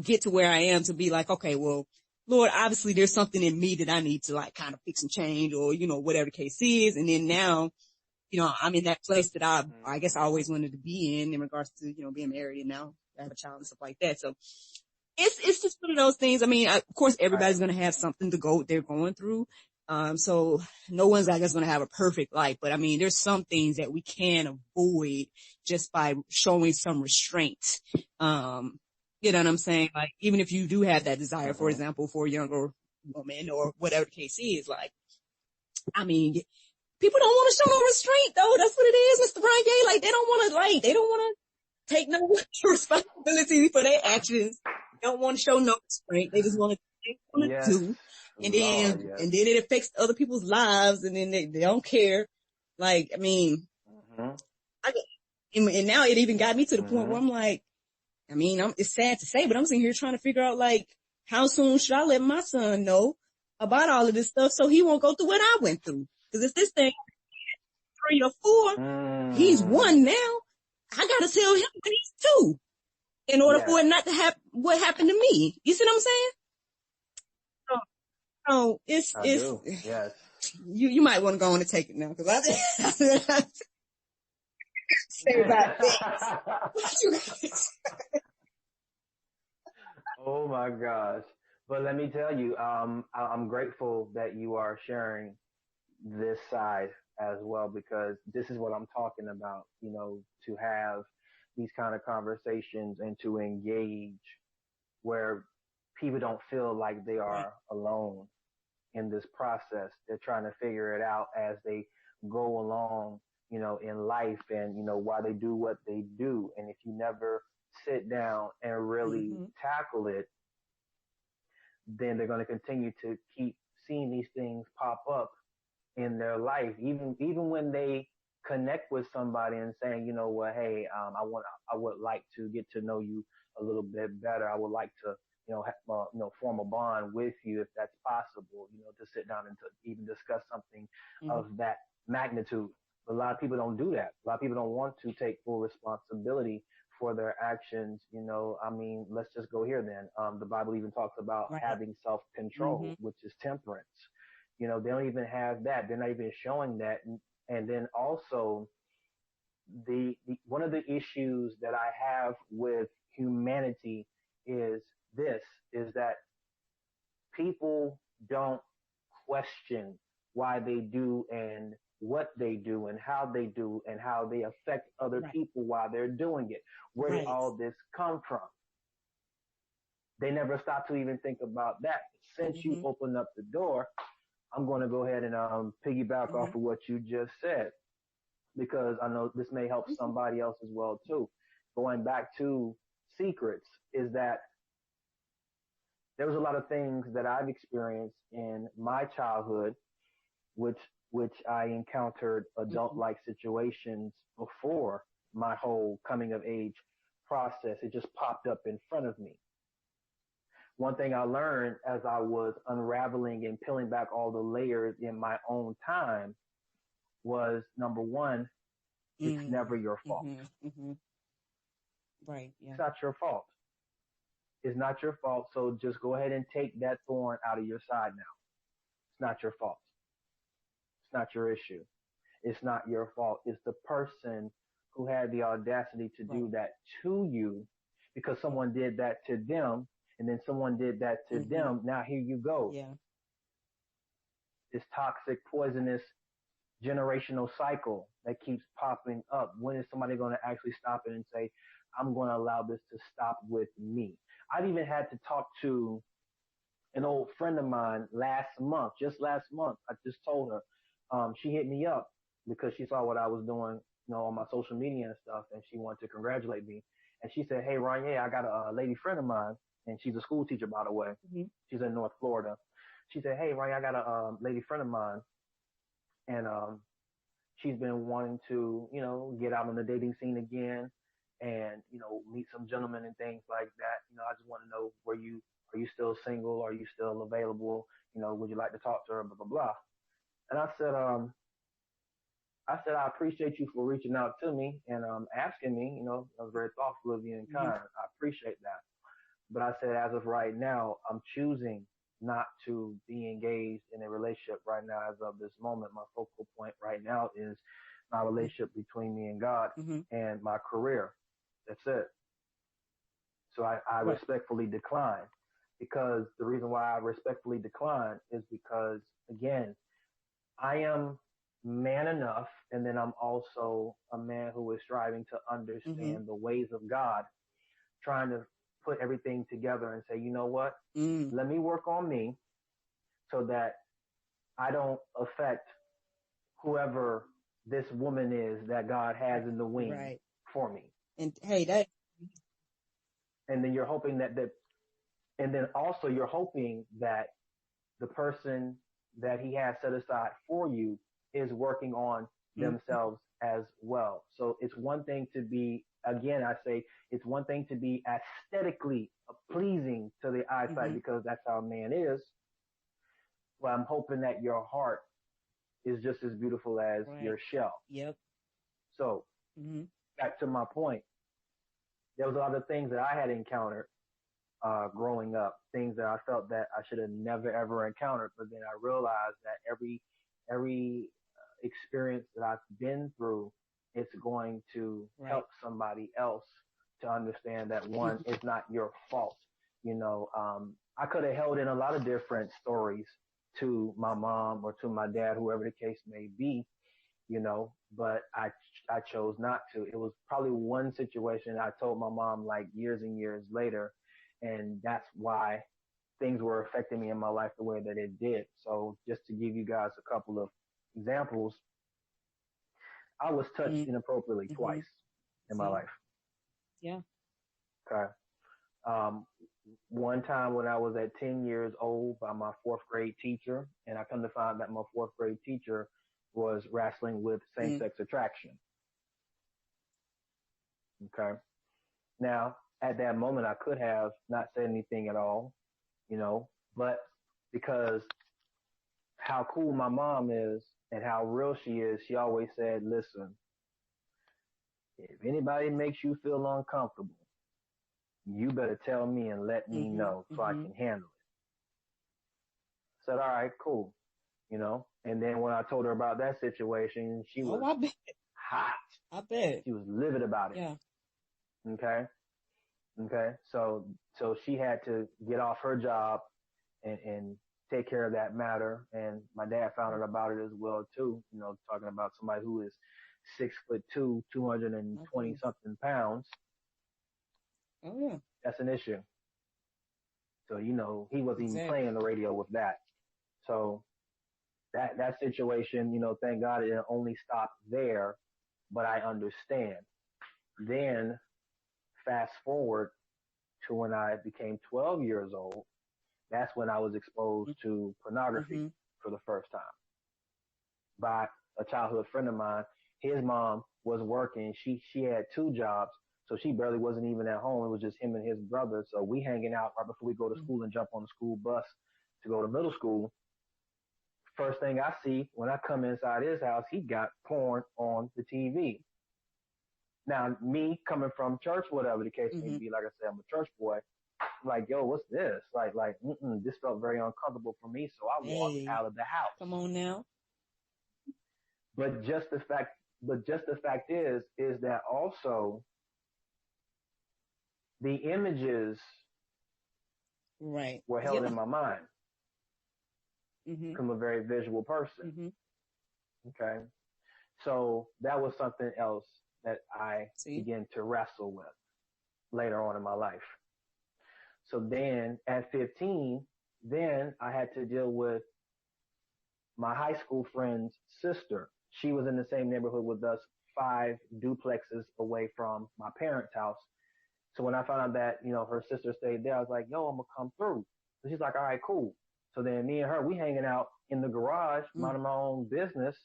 Speaker 1: get to where I am to be like, okay, well, Lord, obviously there's something in me that I need to like kind of fix and change or, whatever the case is. And then now, I'm in that place that I guess I always wanted to be in regards to, being married and now I have a child and stuff like that. So it's just one of those things. I mean, of course, everybody's
Speaker 2: Right.
Speaker 1: going to have something they're going through. So no one's, I guess, going to have a perfect life, but I mean, there's some things that we can avoid just by showing some restraint. You know what I'm saying? Like, even if you do have that desire, for example, for a younger woman or whatever the case is, like, I mean, people don't want to show no restraint though. That's what it is, Mr. Ronyai. Like, they don't want to take no responsibility for their actions. They don't want to show no restraint. They just want to
Speaker 2: Yes.
Speaker 1: do. And
Speaker 2: Lord,
Speaker 1: then,
Speaker 2: yes.
Speaker 1: and then it affects other people's lives and then they don't care. Like, I mean, and now it even got me to the point where I'm like, I mean, it's sad to say, but I'm sitting here trying to figure out like, how soon should I let my son know about all of this stuff so he won't go through what I went through? Cause if this thing 3 or 4, he's 1 now. I gotta tell him when he's 2 in order for it not to happen, what happened to me. You see what I'm saying? So it's,
Speaker 2: Yes.
Speaker 1: you might want to go on and take it now cause I say about that.
Speaker 2: Oh my gosh. But let me tell you, I'm grateful that you are sharing this side as well because this is what I'm talking about, to have these kind of conversations and to engage where people don't feel like they
Speaker 1: Right.
Speaker 2: are alone in this process. They're trying to figure it out as they go along, in life and, why they do what they do. And if you never sit down and really tackle it, then they're going to continue to keep seeing these things pop up in their life, even when they connect with somebody and saying, you know what, hey, I would like to get to know you a little bit better. I would like to, form a bond with you if that's possible, to sit down and to even discuss something of that magnitude. But a lot of people don't do that. A lot of people don't want to take full responsibility for their actions. I mean, let's just go here then. The Bible even talks about
Speaker 1: Right.
Speaker 2: having self-control, which is temperance. They don't even have that. They're not even showing that. And then also the one of the issues that I have with humanity is this, is that people don't question why they do and what they do and how they affect other people while they're doing it. Where did all this come from? They never stop to even think about that. Since you opened up the door, I'm going to go ahead and piggyback off of what you just said, because I know this may help somebody else as well too. Going back to secrets, is that there was a lot of things that I've experienced in my childhood, which I encountered adult-like situations before my whole coming of age process. It just popped up in front of me. One thing I learned as I was unraveling and peeling back all the layers in my own time was, number one, it's never your fault.
Speaker 1: Right. Yeah.
Speaker 2: It's not your fault. It's not your fault. So just go ahead and take that thorn out of your side now. It's not your fault. It's not your issue. It's not your fault. It's the person who had the audacity to do that to you because someone did that to them, and then someone did that to them. Now here you go.
Speaker 1: Yeah.
Speaker 2: This toxic, poisonous generational cycle that keeps popping up. When is somebody going to actually stop it and say, I'm going to allow this to stop with me? I've even had to talk to an old friend of mine just last month, I just told her, she hit me up because she saw what I was doing, on my social media and stuff, and she wanted to congratulate me. And she said, "Hey, Ronyai, I got a lady friend of mine, and she's a school teacher, by the way. Mm-hmm. She's in North Florida." She said, "Hey, Ronyai, I got a lady friend of mine, and she's been wanting to, get out on the dating scene again, and meet some gentlemen and things like that. I just want to know, are you still single? Are you still available? Would you like to talk to her? Blah blah blah." And I said, "I appreciate you for reaching out to me and asking me. I was very thoughtful of you and kind. Mm-hmm. I appreciate that. But I said, as of right now, I'm choosing not to be engaged in a relationship right now as of this moment. My focal point right now is my relationship between me and God mm-hmm. and my career. That's it." So I respectfully decline, because the reason why I respectfully decline is because, again, I am man enough, and then I'm also a man who is striving to understand mm-hmm. the ways of God, trying to put everything together and say, you know what, let me work on me so that I don't affect whoever this woman is that God has in the wing for me.
Speaker 1: And hey,
Speaker 2: and then you're hoping and then also you're hoping that the person that he has set aside for you is working on themselves as well. So it's one thing to be, again, I say it's one thing to be aesthetically pleasing to the eyesight because that's how a man is. Well, I'm hoping that your heart is just as beautiful as your shell.
Speaker 1: Yep.
Speaker 2: So back to my point, there was a lot of things that I had encountered growing up, things that I felt that I should have never ever encountered. But then I realized that every experience that I've been through, it's going to help somebody else to understand that, one, it's not your fault. I could have held in a lot of different stories to my mom or to my dad, whoever the case may be, but I chose not to. It was probably one situation I told my mom like years and years later, and that's why things were affecting me in my life the way that it did. So just to give you guys a couple of examples, I was touched inappropriately twice in my life.
Speaker 1: Yeah.
Speaker 2: Okay. One time when I was at 10 years old by my fourth grade teacher, and I come to find that my fourth grade teacher was wrestling with same-sex attraction. Okay. Now, at that moment, I could have not said anything at all, but because how cool my mom is and how real she is, she always said, listen, if anybody makes you feel uncomfortable, you better tell me and let me know so I can handle it. I said, all right, cool. And then when I told her about that situation, she was hot.
Speaker 1: I bet.
Speaker 2: She was livid about it.
Speaker 1: Yeah.
Speaker 2: Okay. So she had to get off her job and take care of that matter. And my dad found out about it as well too, talking about somebody who is 6'2", 220 something pounds.
Speaker 1: Oh yeah.
Speaker 2: That's an issue. So, he wasn't even playing the radio with that. So that situation, thank God it only stopped there, but I understand. Then fast forward to when I became 12 years old, that's when I was exposed to pornography for the first time by a childhood friend of mine. His mom was working. She had two jobs, so she barely wasn't even at home. It was just him and his brother. So we hanging out right before we go to school and jump on the school bus to go to middle school. First thing I see when I come inside his house, he got porn on the TV. Now, me coming from church, whatever the case may be, like I said, I'm a church boy. I'm like, yo, what's this? This felt very uncomfortable for me, so I walked out of the house.
Speaker 1: Come on now.
Speaker 2: But just the fact is that also the images were held in my mind. I'm a very visual person. Okay. So that was something else that I began to wrestle with later on in my life. So then at 15, Then I had to deal with my high school friend's sister. She was in the same neighborhood with us, 5 duplexes away from my parents' house. So when I found out that, her sister stayed there, I was like, yo, I'm gonna come through. So she's like, all right, cool. So then me and her, we hanging out in the garage, minding my own business.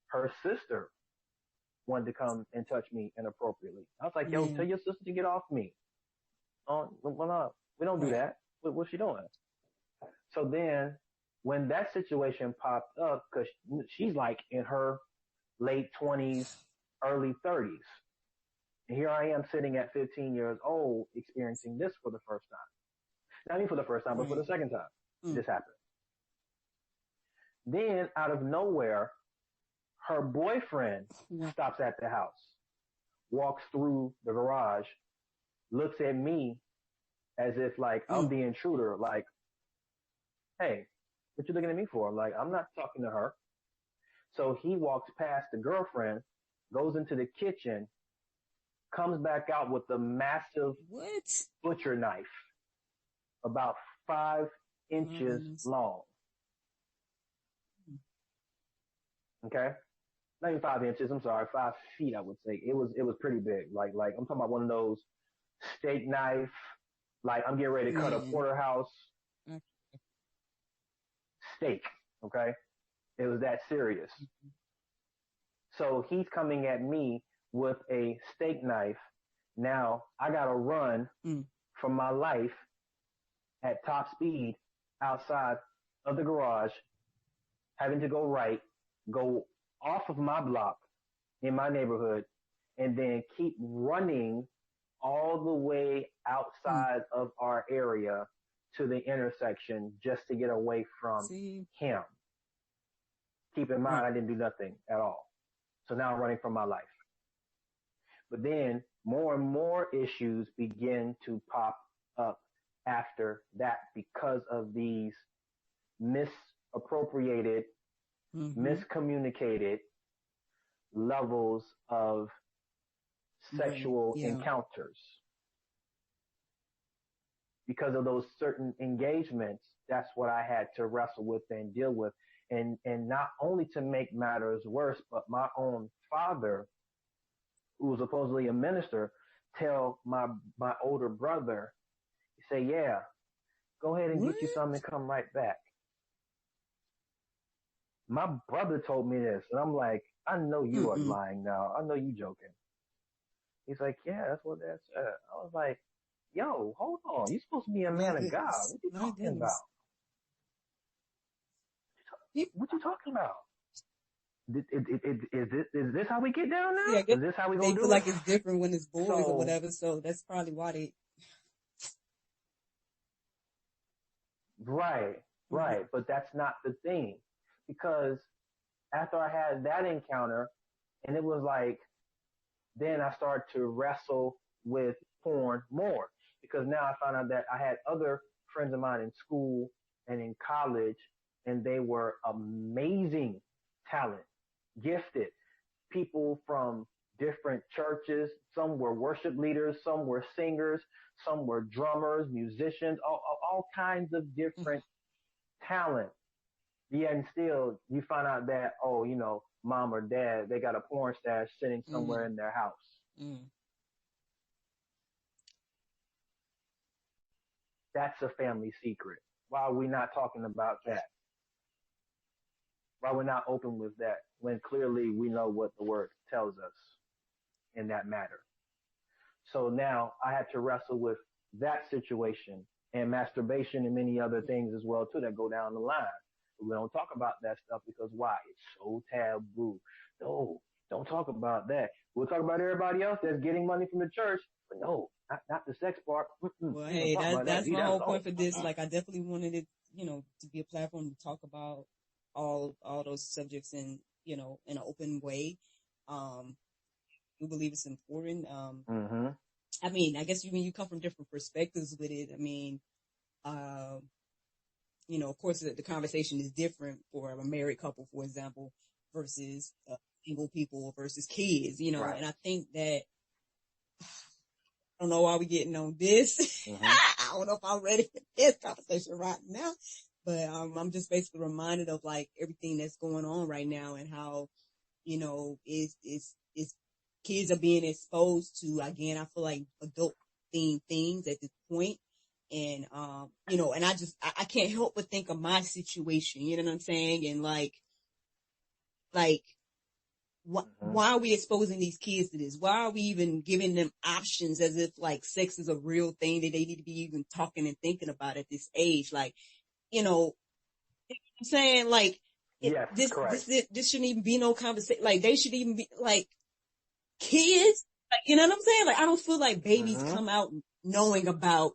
Speaker 2: Her sister wanted to come and touch me inappropriately. I was like, yo, tell your sister to get off me. Oh, well, no, we don't do that. What's she doing? So then when that situation popped up, because she's like in her late 20s, early 30s. And here I am sitting at 15 years old experiencing this for the first time. Not even for the first time, but for the second time. This happened. Then out of nowhere, her boyfriend stops at the house, walks through the garage, looks at me as if like I'm the intruder, like, hey, what you looking at me for? Like, I'm not talking to her. So he walks past the girlfriend, goes into the kitchen, comes back out with a massive butcher knife, about 5 inches long. Okay? Not even 5 inches, I'm sorry, 5 feet, I would say. It was pretty big. Like, I'm talking about one of those steak knife, like I'm getting ready to cut a porterhouse steak, okay? It was that serious. So he's coming at me with a steak knife. Now I gotta run for my life at top speed outside of the garage, having to go right, go off of my block in my neighborhood, and then keep running all the way outside of our area to the intersection just to get away from him. Keep in mind, I didn't do nothing at all. So now I'm running for my life. But then more and more issues begin to pop up after that because of these misappropriated, miscommunicated levels of sexual encounters. Because of those certain engagements, that's what I had to wrestle with and deal with. And not only to make matters worse, but my own father, who was supposedly a minister, tell my older brother, say, yeah, go ahead and get you something and come right back. My brother told me this, and I'm like, I know you are lying now. I know you joking. He's like, yeah, that's what that said. I was like, yo, hold on. You're supposed to be a man of God. What you talking about? What you talking about? Is this how we get down now?
Speaker 1: Yeah,
Speaker 2: is this how we gonna do it?
Speaker 1: They feel like it's different when it's boys or whatever, so that's probably why they...
Speaker 2: Right. But that's not the thing. Because after I had that encounter, and it was like, then I started to wrestle with porn more. Because now I found out that I had other friends of mine in school and in college, and they were amazing talent, gifted people from different churches. Some were worship leaders, some were singers, some were drummers, musicians, all kinds of different talent. Yeah, and still you find out that, mom or dad, they got a porn stash sitting somewhere in their house. That's a family secret. Why are we not talking about that? Why we're not open with that when clearly we know what the word tells us in that matter? So now I had to wrestle with that situation and masturbation and many other things as well too that go down the line. We don't talk about that stuff because why? It's so taboo. No, don't talk about that. We'll talk about everybody else that's getting money from the church, but no, not the sex part.
Speaker 1: Well, hey, that's my whole point for this. Like, I definitely wanted it, to be a platform to talk about all those subjects in an open way. We believe it's important. I mean, I guess when you come from different perspectives with it, I mean, of course the conversation is different for a married couple, for example, versus single people versus kids, right. And I think that, I don't know why we're getting on this. don't know if I'm ready for this conversation right now, but I'm just basically reminded of like everything that's going on right now and how, is kids are being exposed to, again, I feel like adult themed things at this point. And, and I can't help but think of my situation, you know what I'm saying? And like, why are we exposing these kids to this? Why are we even giving them options as if like sex is a real thing that they need to be even talking and thinking about at this age? Like, you know, I'm saying like,
Speaker 2: Yes, correct.
Speaker 1: this shouldn't even be no conversation. Like they should even be like kids. Like, you know what I'm saying? Like I don't feel like babies come out knowing about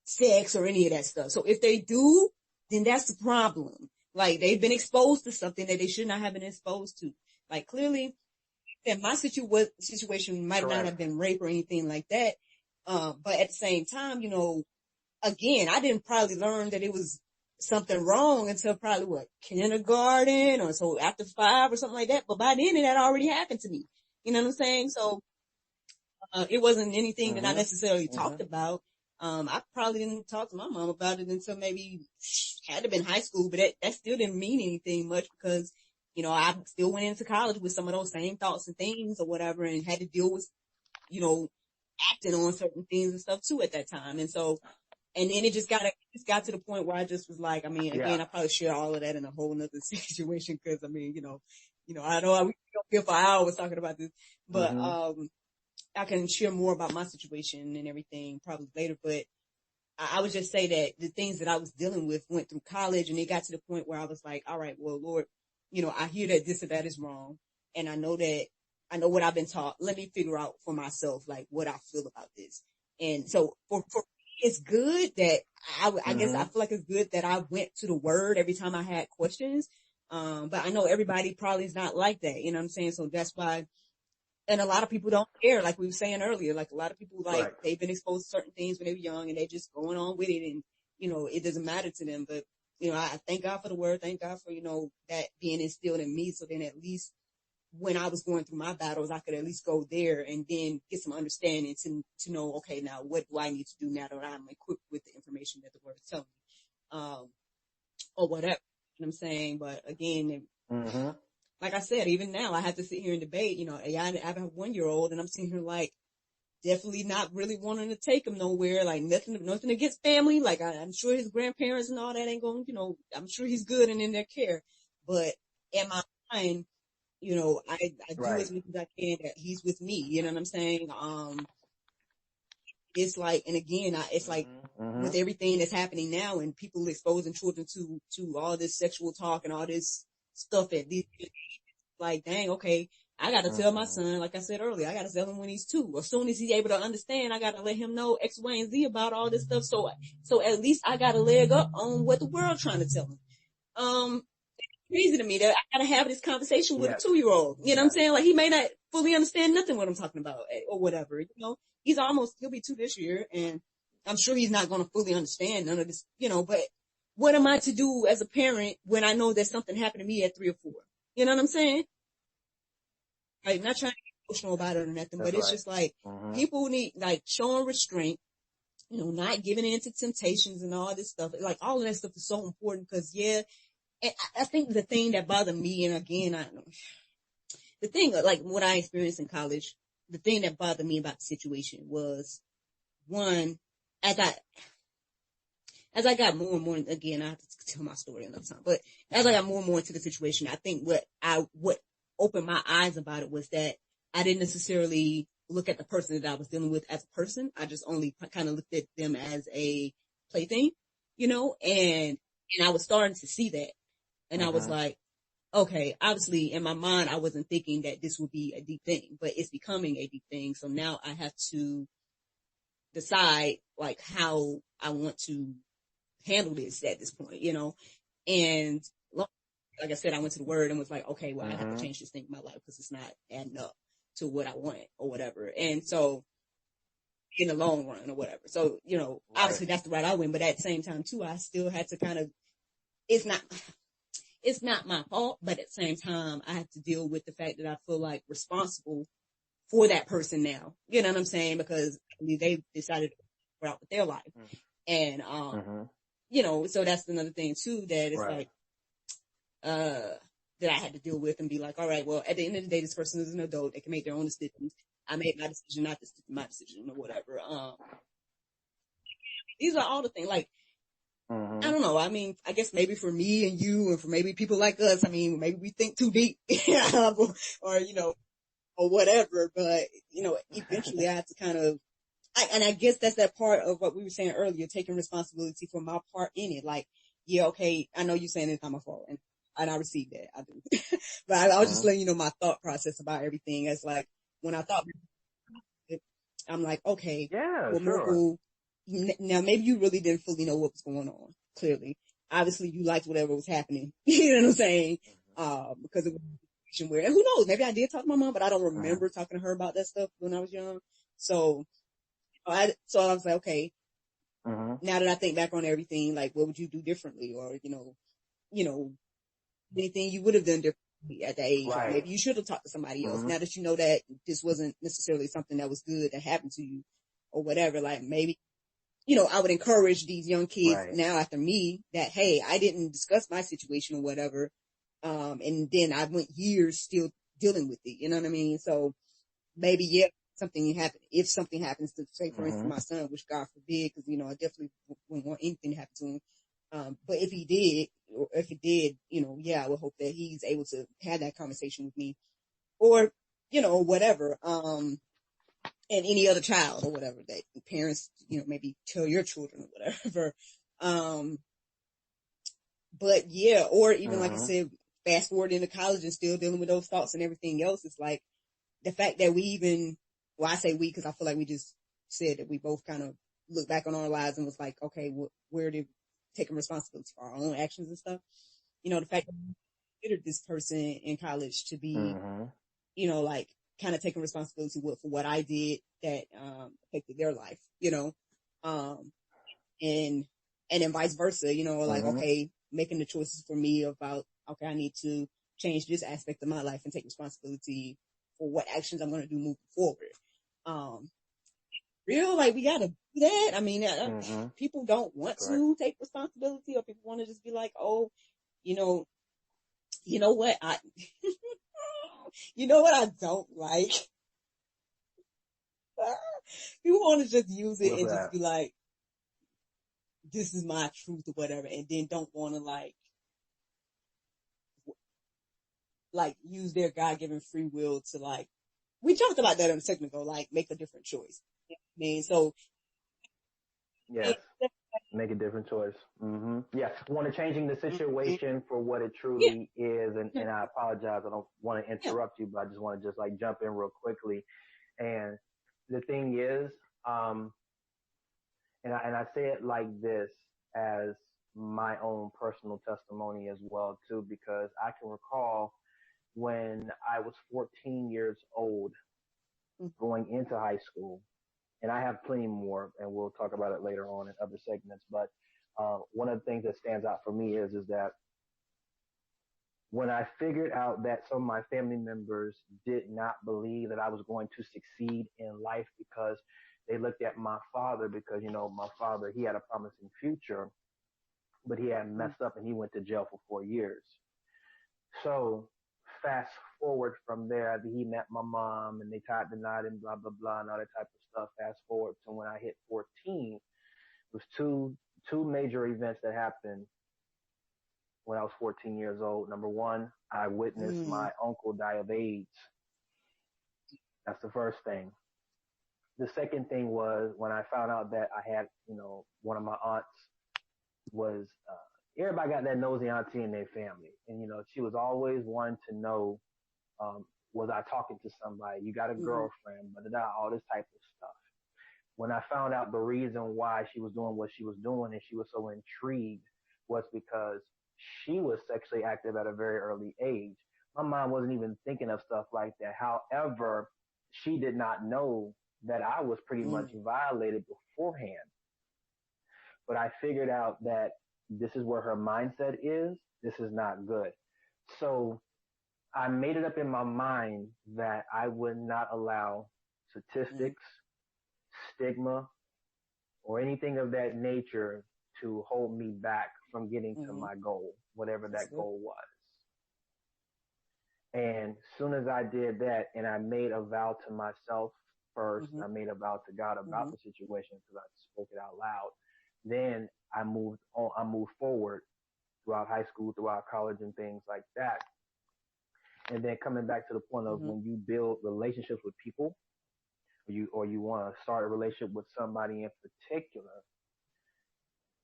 Speaker 1: sex or any of that stuff. So if they do, then that's the problem. Like they've been exposed to something that they should not have been exposed to. Like clearly, that my situation might not have been rape or anything like that. But at the same time, again, I didn't probably learn that it was something wrong until probably kindergarten or so after 5 or something like that. But by then it had already happened to me. You know what I'm saying? So, it wasn't anything that I necessarily talked about. I probably didn't talk to my mom about it until maybe had to have been high school, but that still didn't mean anything much because, I still went into college with some of those same thoughts and things or whatever and had to deal with, acting on certain things and stuff too at that time. And so, and then it just got to the point where I just was like, I mean, again, I probably share all of that in a whole nother situation because I mean, I know we don't feel for hours talking about this, but, I can share more about my situation and everything probably later, but I would just say that the things that I was dealing with went through college and it got to the point where I was like, all right, well, Lord, I hear that this or that is wrong. And I know what I've been taught. Let me figure out for myself, like what I feel about this. And so for me, it's good that I guess I feel like it's good that I went to the word every time I had questions. But I know everybody probably is not like that. You know what I'm saying? So that's why. And a lot of people don't care, like we were saying earlier. Like a lot of people, they've been exposed to certain things when they were young, and they just going on with it, and it doesn't matter to them. But I thank God for the word, thank God for that being instilled in me. So then, at least when I was going through my battles, I could at least go there and then get some understanding to know, okay, now what do I need to do now that I'm equipped with the information that the word is telling me, or whatever. You know what I'm saying, but again. Like I said, even now I have to sit here and debate, I have a 1-year-old and I'm sitting here like definitely not really wanting to take him nowhere. Like nothing against family. Like I'm sure his grandparents and all that ain't going, I'm sure he's good and in their care, but in my mind, I do as much as I can that he's with me. You know what I'm saying? It's like, and again, it's like with everything that's happening now and people exposing children to all this sexual talk and all this stuff at these, like, dang, okay, I gotta tell my son, like I said earlier, I gotta tell him when he's 2. As soon as he's able to understand, I gotta let him know X, Y, and Z about all this stuff. So at least I got a leg up on what the world trying to tell him. Crazy to me that I gotta have this conversation with a 2-year-old. You know what I'm saying? Like he may not fully understand nothing what I'm talking about or whatever. He'll be 2 this year, and I'm sure he's not gonna fully understand none of this. But what am I to do as a parent when I know that something happened to me at 3 or 4? You know what I'm saying? Like, not trying to get emotional about it or nothing, but it's just like, people need, like, showing restraint, not giving in to temptations and all this stuff. Like, all of that stuff is so important because, and I think the thing that bothered me, and again, I don't know, the thing, like, what I experienced in college, the thing that bothered me about the situation was, one, as I got more and more, again, I have to tell my story another time, but as I got more and more into the situation, I think what opened my eyes about it was that I didn't necessarily look at the person that I was dealing with as a person. I just only kind of looked at them as a plaything, and I was starting to see that. And I was like, okay, obviously in my mind, I wasn't thinking that this would be a deep thing, but it's becoming a deep thing. So now I have to decide like how I want to handle this at this point, and like I said, I went to the word and was like, okay, well, I have to change this thing in my life because it's not adding up to what I want or whatever. And so in the long run or whatever. So, obviously that's the route I went, but at the same time too, I still had to kind of, it's not my fault, but at the same time, I have to deal with the fact that I feel like responsible for that person now. You know what I'm saying? Because I mean, they decided to figure out with their life. And, so that's another thing too, that it's like, that I had to deal with and be like, all right, well, at the end of the day, this person is an adult. They can make their own decisions. I made my decision, not my decision or whatever. These are all the things, like, I don't know. I mean, I guess maybe for me and you and for maybe people like us, I mean, maybe we think too deep or, or whatever, but, eventually I have to kind of, and I guess that's that part of what we were saying earlier, taking responsibility for my part in it. Like, yeah, okay, I know you're saying it's not my fault, and I received that. I do. But I was just letting you know my thought process about everything. As like, when I thought, I'm like, okay,
Speaker 2: well,
Speaker 1: Miracle, now maybe you really didn't fully know what was going on, clearly. Obviously, you liked whatever was happening. You know what I'm saying? Because it was a situation where, and who knows, maybe I did talk to my mom, but I don't remember talking to her about that stuff when I was young. So I was like, okay, now that I think back on everything, like, what would you do differently? Or, anything you would have done differently at that age. Or maybe you should have talked to somebody else. Now that you know that this wasn't necessarily something that was good that happened to you or whatever, like maybe, I would encourage these young kids now after me that, hey, I didn't discuss my situation or whatever. And then I went years still dealing with it. You know what I mean? So maybe, if something happens to, say, for instance, my son, which God forbid, because, I definitely wouldn't want anything to happen to him. But if he did, or if it did, I would hope that he's able to have that conversation with me or, whatever. And any other child or whatever that parents, maybe tell your children or whatever. But yeah, or even like I said, fast forward into college and still dealing with those thoughts and everything else. It's like the fact that I say we, cause I feel like we just said that we both kind of looked back on our lives and was like, okay, where did taking responsibility for our own actions and stuff. The fact that we considered this person in college to be, like kind of taking responsibility for what I did that affected their life, and then vice versa, like, okay, making the choices for me about, okay, I need to change this aspect of my life and take responsibility for what actions I'm going to do moving forward. Like, we gotta do that. I mean, people don't want to take responsibility, or people want to just be like, oh, you know what, I don't like. People want to just use it and just be like, this is my truth or whatever, and then don't want to like use their God-given free will to, like, we talked about that a second ago, like, make a different choice. You know what I mean? So
Speaker 2: yes, make a different choice. Yeah, want to changing the situation for what it truly is, and I apologize, I don't want to interrupt you, but I just want to like jump in real quickly. And the thing is, and I say it like this as my own personal testimony as well too, because I can recall when I was 14 years old, going into high school, and I have plenty more, and we'll talk about it later on in other segments. But one of the things that stands out for me is that when I figured out that some of my family members did not believe that I was going to succeed in life because they looked at my father, because, my father, he had a promising future, but he had messed up and he went to jail for 4 years. So fast forward from there, he met my mom and they tied the knot and blah, blah, blah, and all that type of stuff. Fast forward to when I hit 14, it was two major events that happened when I was 14 years old. Number one, I witnessed my uncle die of AIDS. That's the first thing. The second thing was when I found out that I had, one of my aunts was, everybody got that nosy auntie in their family. And, she was always wanting to know, was I talking to somebody? You got a girlfriend, all this type of stuff. When I found out the reason why she was doing what she was doing and she was so intrigued was because she was sexually active at a very early age. My mom wasn't even thinking of stuff like that. However, she did not know that I was pretty much violated beforehand. But I figured out that this is where her mindset is. This is not good. So I made it up in my mind that I would not allow statistics, stigma, or anything of that nature to hold me back from getting to
Speaker 1: Mm-hmm.
Speaker 2: my goal, whatever
Speaker 1: That's
Speaker 2: that
Speaker 1: good.
Speaker 2: goal was. And as soon as I did that and I made a vow to myself first,
Speaker 1: Mm-hmm.
Speaker 2: I made a vow to God about
Speaker 1: Mm-hmm.
Speaker 2: the situation because I spoke it out loud. Then I moved forward throughout high school, throughout college and things like that. And then coming back to the point of
Speaker 1: Mm-hmm.
Speaker 2: when you build relationships with people, or you want to start a relationship with somebody in particular,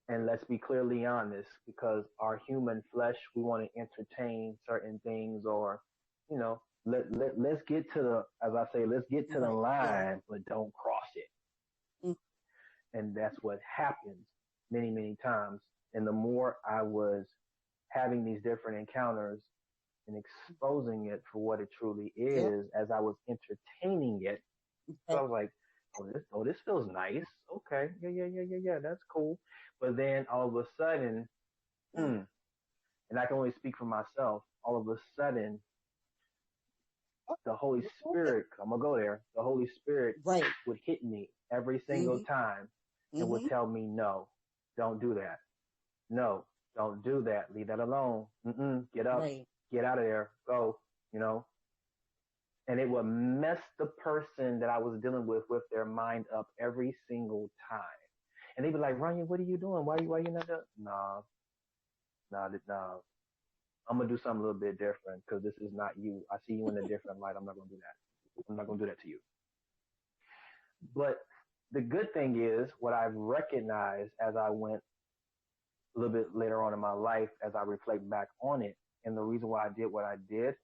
Speaker 2: and let's be clearly honest, because our human flesh, we want to entertain certain things, or, you know, let's get to the, as I say, let's get to the
Speaker 1: Right. Yeah.
Speaker 2: line, but don't cross it.
Speaker 1: Mm-hmm.
Speaker 2: And that's what happens many, many times. And the more I was having these different encounters and exposing it for what it truly
Speaker 1: Yep.
Speaker 2: is, as I was entertaining it, so I
Speaker 1: Right.
Speaker 2: was like, this feels nice. Okay, yeah, that's cool. But then all of a sudden, and I can only speak for myself. All of a sudden, the Holy Spirit, I'm gonna go there. The Holy Spirit
Speaker 1: Right.
Speaker 2: would hit me every single
Speaker 1: Mm-hmm.
Speaker 2: time and would
Speaker 1: Mm-hmm.
Speaker 2: tell me, no, don't do that. No, don't do that. Leave that alone. Get up,
Speaker 1: Right.
Speaker 2: get out of there, go. You know, and it would mess the person that I was dealing with their mind up every single time. And they'd be like, Ryan, what are you doing? Why you not doing? Nah. I'm gonna do something a little bit different because this is not you. I see you in a different light. I'm not gonna do that. I'm not gonna do that to you. But the good thing is what I've recognized as I went a little bit later on in my life, as I reflect back on it, and the reason why I did what I did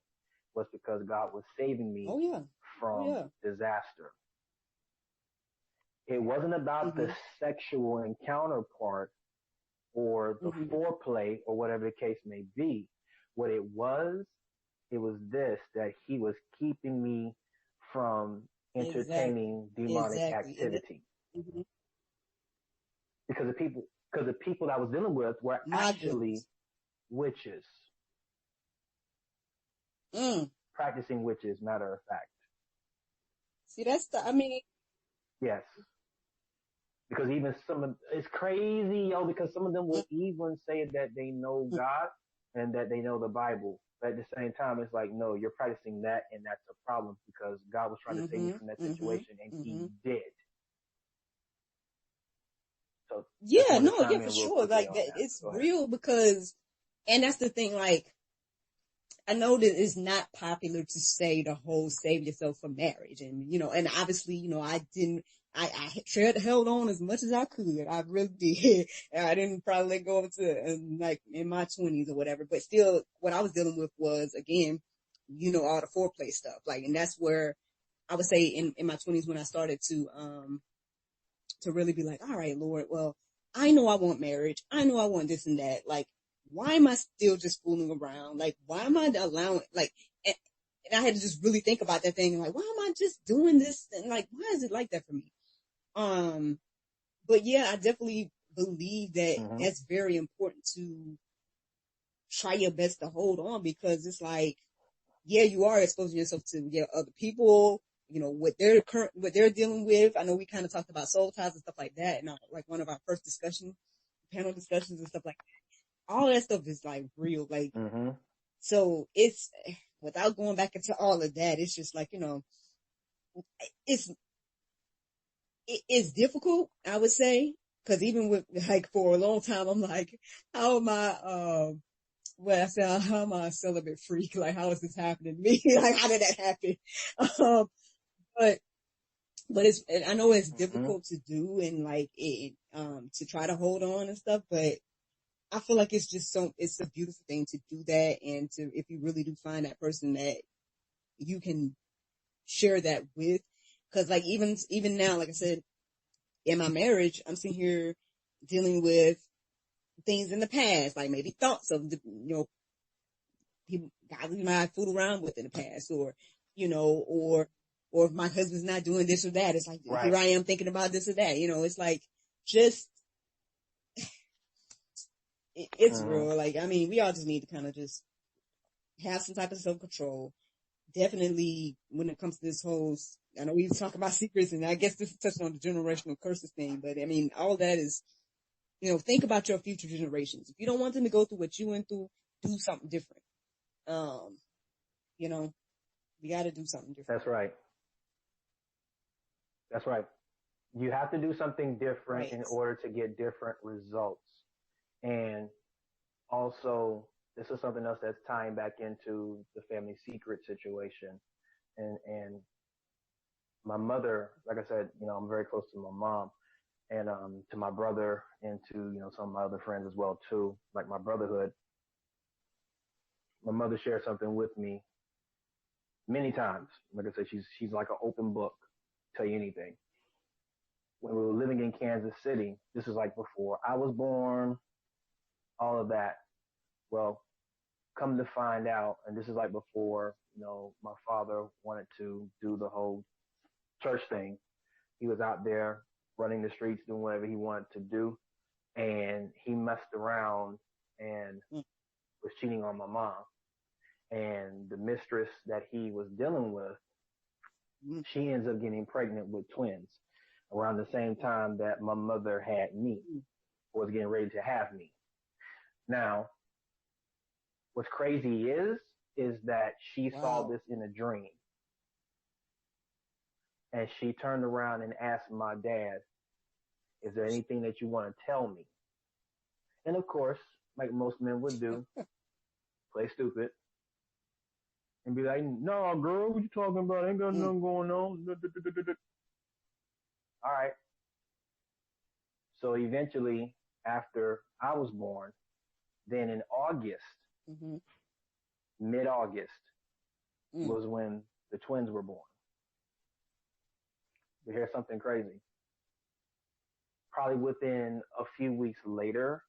Speaker 2: was because God was saving me
Speaker 1: Oh yeah. Oh
Speaker 2: from
Speaker 1: yeah.
Speaker 2: disaster. It wasn't about the
Speaker 1: Mm-hmm.
Speaker 2: sexual encounter part or the
Speaker 1: Mm-hmm.
Speaker 2: foreplay or whatever the case may be. What it was this, that he was keeping me from
Speaker 1: Exactly.
Speaker 2: entertaining demonic
Speaker 1: Exactly. And
Speaker 2: activity.
Speaker 1: mm-hmm.
Speaker 2: Because the people I was dealing with were
Speaker 1: My
Speaker 2: actually
Speaker 1: goodness.
Speaker 2: witches,
Speaker 1: Mm.
Speaker 2: practicing witches, matter of fact.
Speaker 1: See, that's the. I mean.
Speaker 2: Yes. Because even it's crazy, yo, because some of them will even say that they know
Speaker 1: Mm-hmm.
Speaker 2: God and that they know the Bible. But at the same time, it's like, no, you're practicing that, and that's a problem because God was trying to save me
Speaker 1: Mm-hmm.
Speaker 2: from that
Speaker 1: Mm-hmm.
Speaker 2: situation, and He
Speaker 1: Mm-hmm.
Speaker 2: did. So just
Speaker 1: Yeah.
Speaker 2: wanted to
Speaker 1: No. Yeah.
Speaker 2: chime
Speaker 1: For
Speaker 2: in real
Speaker 1: sure.
Speaker 2: quickly
Speaker 1: Like
Speaker 2: on
Speaker 1: that.
Speaker 2: that.
Speaker 1: It's
Speaker 2: Go ahead.
Speaker 1: real because, and that's the thing. Like I know that it's not popular to say the whole save yourself for marriage. And, and obviously, I didn't, held on as much as I could. I really did. And I didn't probably let go into, like in my 20s or whatever, but still what I was dealing with was, again, all the foreplay stuff. Like, and that's where I would say in my 20s when I started to really be like, all right, Lord, well, I know I want marriage. I know I want this and that. Like, why am I still just fooling around? Like, why am I allowing, like, and I had to just really think about that thing. Like, why am I just doing this? And like, why is it like that for me? Um, but yeah, I definitely believe that
Speaker 2: Mm-hmm.
Speaker 1: that's very important to try your best to hold on because it's like, yeah, you are exposing yourself to other people, what they're dealing with. I know we kind of talked about soul ties and stuff like that, and like one of our first panel discussions and stuff like that. All that stuff is like real, like
Speaker 2: Mm-hmm.
Speaker 1: so. It's without going back into all of that. It's just like it's it's difficult, I would say, because even with like for a long time, I'm like, how am I? Well, I said, how am I a celibate freak? Like, how is this happening to me? Like, how did that happen? Um, but, I know it's
Speaker 2: Mm-hmm.
Speaker 1: difficult to do and like to try to hold on and stuff, but I feel like it's just it's a beautiful thing to do that. And if you really do find that person that you can share that with, cause like even now, like I said, in my marriage, I'm sitting here dealing with things in the past, like maybe thoughts of, people, guys we might have fooled around with in the past, or, or if my husband's not doing this or that, it's like,
Speaker 2: Right.
Speaker 1: here I am thinking about this or that, it's like, just, it's
Speaker 2: Mm-hmm.
Speaker 1: real. Like, I mean, we all just need to kind of just have some type of self-control. Definitely when it comes to this whole, I know we talk about secrets, and I guess this is touching on the generational curses thing, but I mean, all that is, think about your future generations. If you don't want them to go through what you went through, do something different. You know, you got to do something different.
Speaker 2: That's right. That's right. You have to do something different in order to get different results. And also, this is something else that's tying back into the family secret situation. And my mother, like I said, I'm very close to my mom and to my brother and to, some of my other friends as well too, like my brotherhood. My mother shared something with me many times. Like I said, she's like an open book, tell you anything. When we were living in Kansas City, this is like before I was born, all of that. Well, come to find out, and this is like before, my father wanted to do the whole church thing. He was out there running the streets, doing whatever he wanted to do, and he messed around and was cheating on my mom. And the mistress that he was dealing with, she ends up getting pregnant with twins around the same time that my mother had me, or was getting ready to have me. Now, what's crazy is that she saw this in a dream. And she turned around and asked my dad, is there anything that you want to tell me? And of course, like most men would do, play stupid. And be like, no, girl, what you talking about? Ain't got nothing going on. All right. So eventually, after I was born, then in August, mid-August, was when the twins were born. But here's something crazy. Probably within a few weeks later,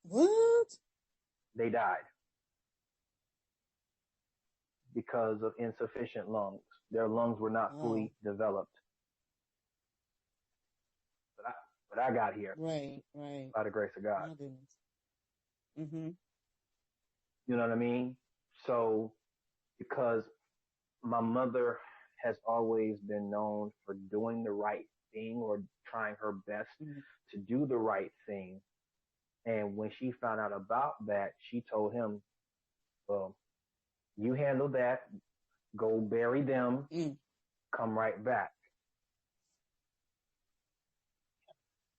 Speaker 1: what?
Speaker 2: They died because of insufficient lungs. Their lungs were not fully developed. But I got here.
Speaker 1: Right.
Speaker 2: By the grace of God.
Speaker 1: My goodness. Mm-hmm.
Speaker 2: You know what I mean? So, because my mother has always been known for doing the right thing or trying her best to do the right thing. And when she found out about that, she told him, well, you handle that, go bury them, come right back.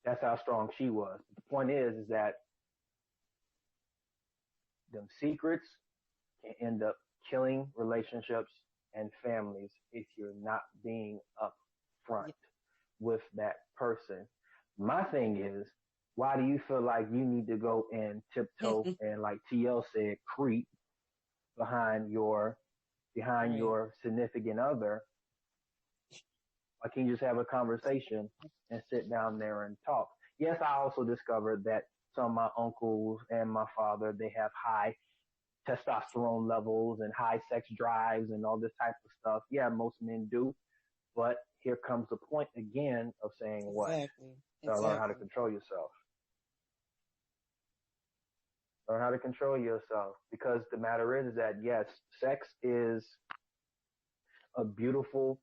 Speaker 2: That's how strong she was. The point is that them secrets can end up killing relationships and families if you're not being upfront with that person. My thing is, why do you feel like you need to go and tiptoe and, like TL said, creep behind your significant other? Why can't you just have a conversation and sit down there and talk? Yes, I also discovered that some of my uncles and my father, they have high testosterone levels and high sex drives and all this type of stuff. Yeah, most men do. But here comes the point again of saying what? Exactly. Learn how to control yourself. Learn how to control yourself. Because the matter is that, yes, sex is a beautiful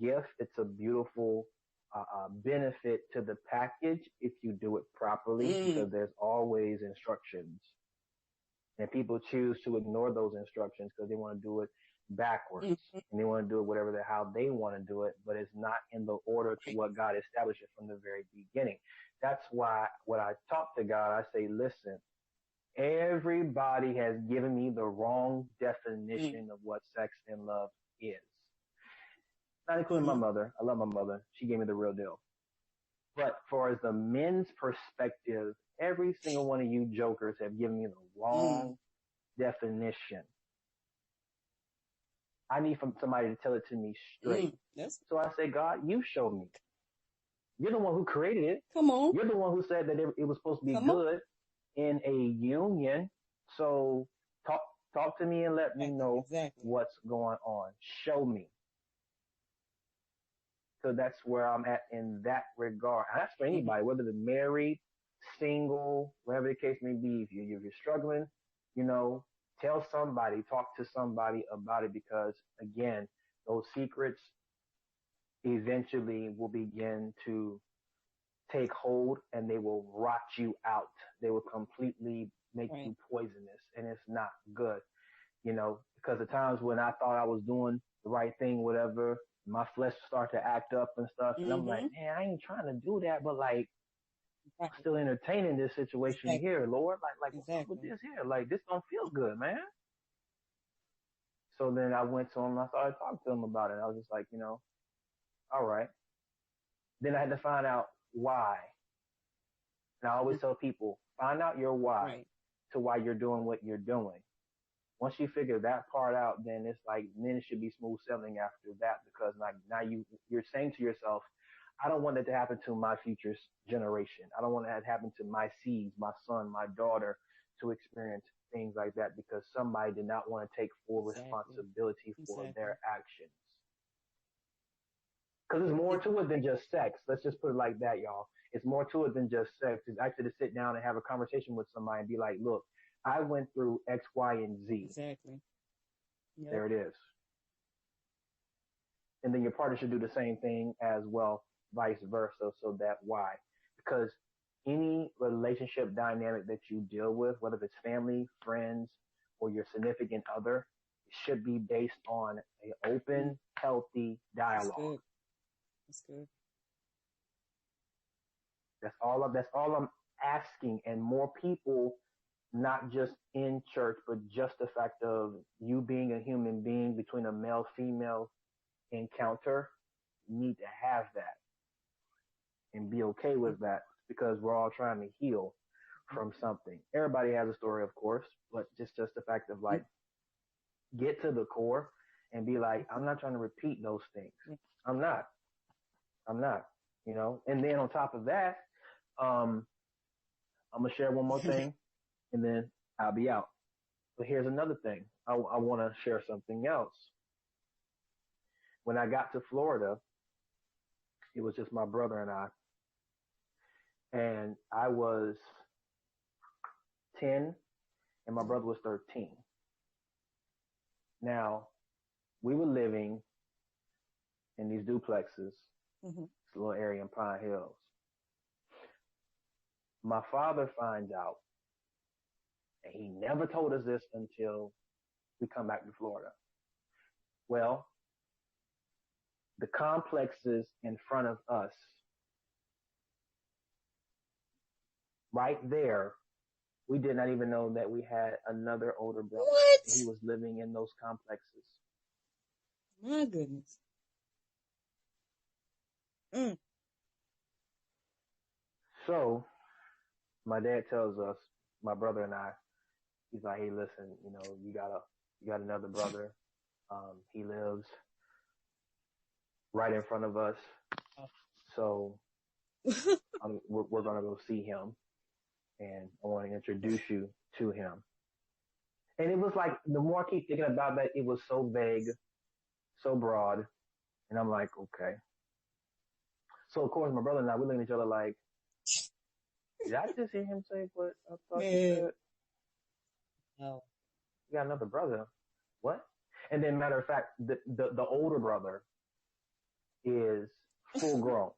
Speaker 2: gift. It's a beautiful benefit to the package if you do it properly, because there's always instructions. And people choose to ignore those instructions because they want to do it backwards and they want to do it how they want to do it, but it's not in the order to what God established it from the very beginning. That's why when I talk to God, I say, listen, everybody has given me the wrong definition of what sex and love is. Not including my mother. I love my mother. She gave me the real deal. But for as the men's perspective, every single one of you jokers have given me the wrong definition. I need somebody to tell it to me straight. So I say, God, you show me. You're the one who created it.
Speaker 1: Come on.
Speaker 2: You're the one who said that it was supposed to be good in a union. So talk to me and let me know what's going on. Show me. So that's where I'm at in that regard. And that's for anybody, whether they're married, single, whatever the case may be. If you're struggling, tell somebody, talk to somebody about it, because again, those secrets eventually will begin to take hold and they will rot you out. They will completely make
Speaker 1: Right.
Speaker 2: you poisonous and it's not good, because the times when I thought I was doing the right thing, whatever, my flesh start to act up and stuff. And I'm like,
Speaker 1: Mm-hmm.
Speaker 2: man, I ain't trying to do that, but like,
Speaker 1: Right.
Speaker 2: I'm still entertaining this situation
Speaker 1: Exactly.
Speaker 2: here, Lord. Like what's up with
Speaker 1: Exactly.
Speaker 2: this here? Like, this don't feel good, man. So then I went to him. I started talking to him about it. I was just like, all right. Then I had to find out why. And I always tell people, find out your why
Speaker 1: Right.
Speaker 2: to why you're doing what you're doing. Once you figure that part out, then it's like, then it should be smooth sailing after that, because like now you're saying to yourself, I don't want it to happen to my future generation. I don't want that to happen to my seeds, my son, my daughter, to experience things like that because somebody did not want to take full
Speaker 1: Exactly.
Speaker 2: responsibility for
Speaker 1: Exactly.
Speaker 2: their actions. Because there's more
Speaker 1: It,
Speaker 2: to it than just sex. Let's just put it like that, y'all. It's more to it than just sex. It's actually to sit down and have a conversation with somebody and be like, look, I went through X, Y, and Z.
Speaker 1: exactly. Yep.
Speaker 2: There it is. And then your partner should do the same thing as well, vice versa. So that why? Because any relationship dynamic that you deal with, whether it's family, friends, or your significant other, should be based on an
Speaker 1: Mm,
Speaker 2: open, healthy
Speaker 1: that's
Speaker 2: dialogue.
Speaker 1: good. That's good.
Speaker 2: That's all I'm asking. And more people, not just in church, but just the fact of you being a human being between a male female encounter, need to have that and be okay with that, because we're all trying to heal from something. Everybody has a story, of course, but just the fact of like, get to the core and be like, I'm not trying to repeat those things. I'm not. I'm not. And then on top of that, um, I'm gonna share one more thing, and then I'll be out. But here's another thing. I want to share something else. When I got to Florida, it was just my brother and I was 10 and my
Speaker 1: Mhm.
Speaker 2: brother was 13. Now, we were living in these duplexes,
Speaker 1: Mhm.
Speaker 2: this little area in Pine Hills. My father finds out, and he never told us this until we come back to Florida. Well, the complexes in front of us, right there, we did not even know that we had another older brother. He
Speaker 1: What?
Speaker 2: was living in those complexes.
Speaker 1: My goodness. Mm.
Speaker 2: So my dad tells us, my brother and I, he's like, hey, listen, you got another brother. He lives right in front of us. So we're going to go see him, and I want to introduce you to him. And it was like, the more I keep thinking about that, it was so vague, so broad. And I'm like, okay. So of course, my brother and I, we look at each other like, did I just hear him say what I thought you
Speaker 1: Man.
Speaker 2: said?
Speaker 1: No.
Speaker 2: You got another brother. What? And then, matter of fact, the older brother is full grown,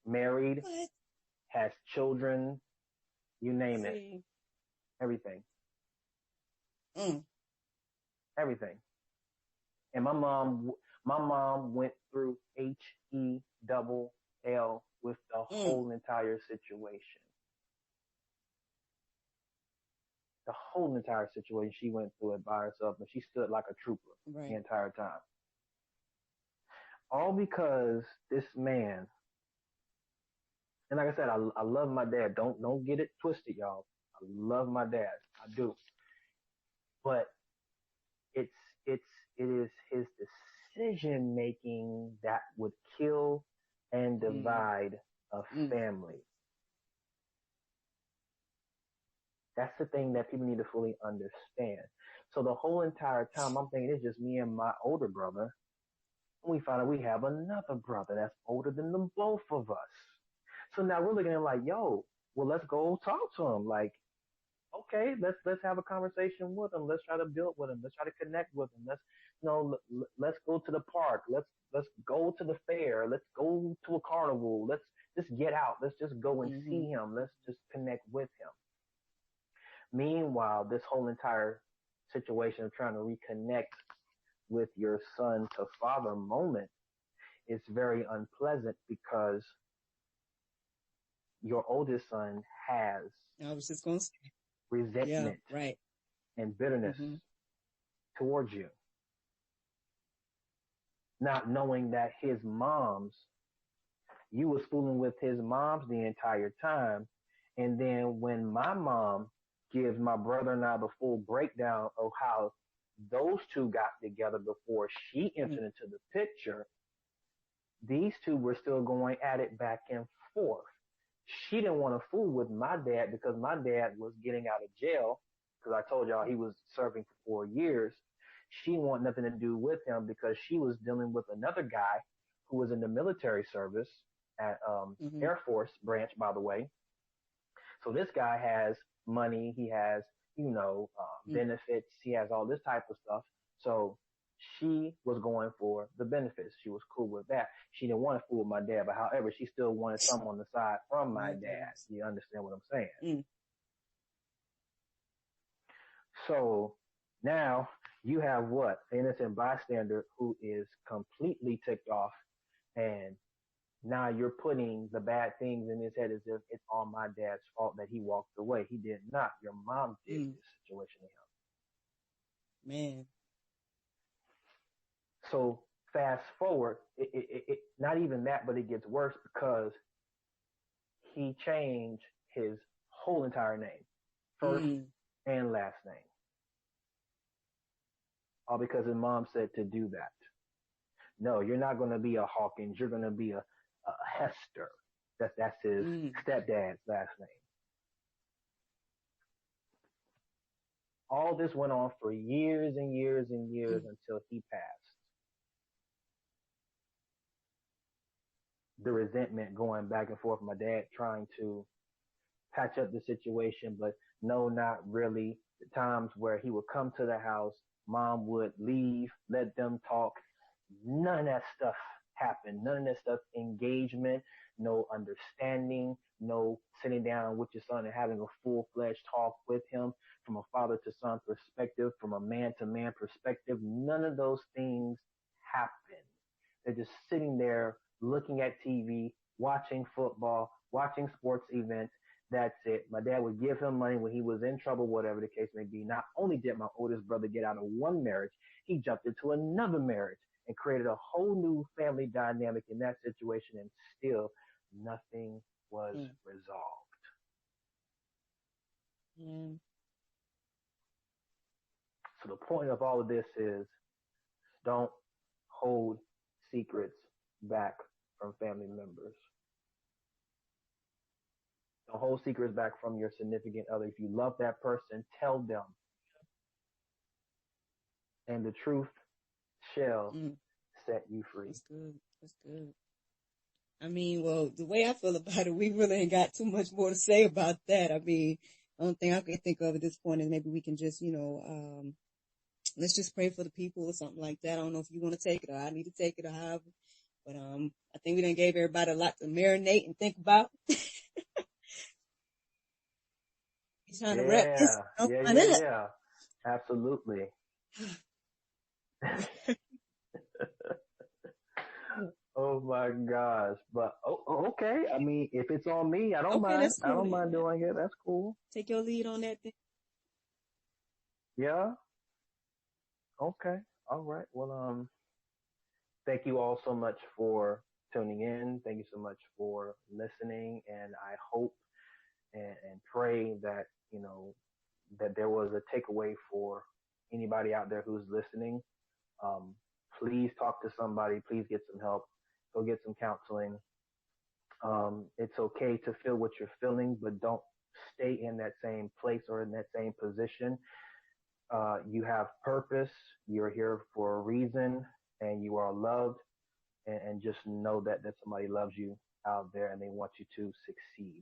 Speaker 2: married,
Speaker 1: What?
Speaker 2: has children, you name it,
Speaker 1: See.
Speaker 2: everything,
Speaker 1: Mm.
Speaker 2: everything. And my mom went through HELL with the
Speaker 1: Mm.
Speaker 2: whole entire situation. The whole entire situation, she went through it by herself, and she stood like a trooper the
Speaker 1: Right.
Speaker 2: entire time. All because this man, and like I said, I love my dad. Don't get it twisted, y'all. I love my dad. I do. But it's it's it is his decision making that would kill and
Speaker 1: Mm.
Speaker 2: divide a
Speaker 1: Mm.
Speaker 2: family. That's the thing that people need to fully understand. So the whole entire time I'm thinking it's just me and my older brother. We find out we have another brother that's older than the both of us. So now we're looking at him like, yo, well, let's go talk to him. Like, Okay, let's have a conversation with them. Let's try to build with them. Let's try to connect with them. Let's go to the park. Let's go to the fair. Let's go to a carnival. Let's just get out. Let's just go and
Speaker 1: Mm-hmm.
Speaker 2: see him. Let's just connect with him. Meanwhile, this whole entire situation of trying to reconnect with your son to father moment is very unpleasant because your oldest son has
Speaker 1: I was just gonna say, yeah,
Speaker 2: resentment
Speaker 1: right.
Speaker 2: and bitterness
Speaker 1: Mm-hmm.
Speaker 2: towards you, not knowing that you was fooling with his moms the entire time. And then when my mom gives my brother and I the full breakdown of how those two got together before she entered into the picture, these two were still going at it back and forth. She didn't want to fool with my dad because my dad was getting out of jail because I told y'all he was serving for 4 years. She wanted nothing to do with him because she was dealing with another guy who was in the military service at
Speaker 1: Mm-hmm.
Speaker 2: Air Force branch, by the way. So this guy has money, he has, benefits, he has all this type of stuff. So she was going for the benefits. She was cool with that. She didn't want to fool with my dad, but however, she still wanted some on the side from my
Speaker 1: My
Speaker 2: dad.
Speaker 1: goodness.
Speaker 2: You understand what I'm saying?
Speaker 1: Mm.
Speaker 2: So now you have what? An innocent bystander who is completely ticked off, and now you're putting the bad things in his head as if it's all my dad's fault that he walked away. He did not. Your mom did
Speaker 1: Mm.
Speaker 2: this situation to him.
Speaker 1: Man.
Speaker 2: So fast forward, not even that, but it gets worse because he changed his whole entire name, first
Speaker 1: Mm.
Speaker 2: and last name, all because his mom said to do that. No, you're not going to be a Hawkins. You're going to be a Hester. That's his
Speaker 1: Mm.
Speaker 2: stepdad's last name. All this went on for years and years and years
Speaker 1: Mm.
Speaker 2: until he passed. The resentment going back and forth. My dad trying to patch up the situation, but no, not really. The times where he would come to the house, mom would leave, let them talk. None of that stuff happened. None of that stuff, engagement, no understanding, no sitting down with your son and having a full fledged talk with him from a father to son perspective, from a man to man perspective. None of those things happen. They're just sitting there looking at TV, watching football, watching sports events. That's it. My dad would give him money when he was in trouble, whatever the case may be. Not only did my oldest brother get out of one marriage, he jumped into another marriage and created a whole new family dynamic in that situation, and still nothing was
Speaker 1: Mm.
Speaker 2: resolved.
Speaker 1: Mm.
Speaker 2: So the point of all of this is don't hold secrets back from family members. Don't hold secrets back from your significant other. If you love that person, tell them, and the truth shall
Speaker 1: Mm.
Speaker 2: set you free.
Speaker 1: That's good. That's good. I mean, well, the way I feel about it, we really ain't got too much more to say about that. I mean, the only thing I can think of at this point is maybe we can just, let's just pray for the people or something like that. I don't know if you want to take it or I need to take it or however. But I think we done gave everybody a lot to marinate and think about. We're trying to wrap this
Speaker 2: Yeah,
Speaker 1: up.
Speaker 2: yeah, yeah, yeah. Absolutely. Oh my gosh. But okay. I mean, if it's on me, I don't
Speaker 1: Okay,
Speaker 2: mind.
Speaker 1: that's
Speaker 2: I
Speaker 1: cool
Speaker 2: don't
Speaker 1: then.
Speaker 2: mind doing it. That's cool.
Speaker 1: Take your lead on that thing.
Speaker 2: Yeah. Okay. All right. Well, thank you all so much for tuning in. Thank you so much for listening. And I hope and pray that, that there was a takeaway for anybody out there who's listening. Um, please talk to somebody. Please get some help. Go get some counseling. It's okay to feel what you're feeling, but don't stay in that same place or in that same position. You have purpose. You're here for a reason, and you are loved. And just know that somebody loves you out there, and they want you to succeed.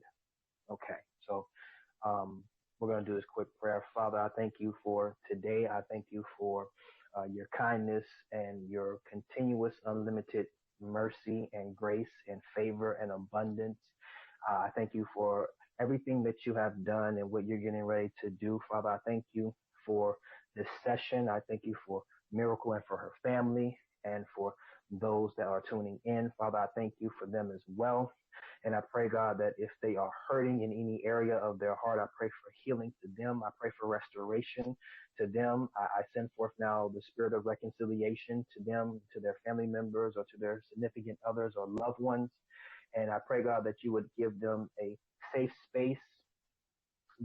Speaker 2: Okay, so um, We're going to do this quick prayer. Father, I thank you for today. I thank you for your kindness and your continuous unlimited mercy and grace and favor and abundance. I thank you for everything that you have done and what you're getting ready to do. Father, I thank you for this session. I thank you for Miracle and for her family and for those that are tuning in. Father, I thank you for them as well. And I pray, God, that if they are hurting in any area of their heart, I pray for healing to them. I pray for restoration to them. I send forth now the spirit of reconciliation to them, to their family members, or to their significant others or loved ones. And I pray, God, that you would give them a safe space,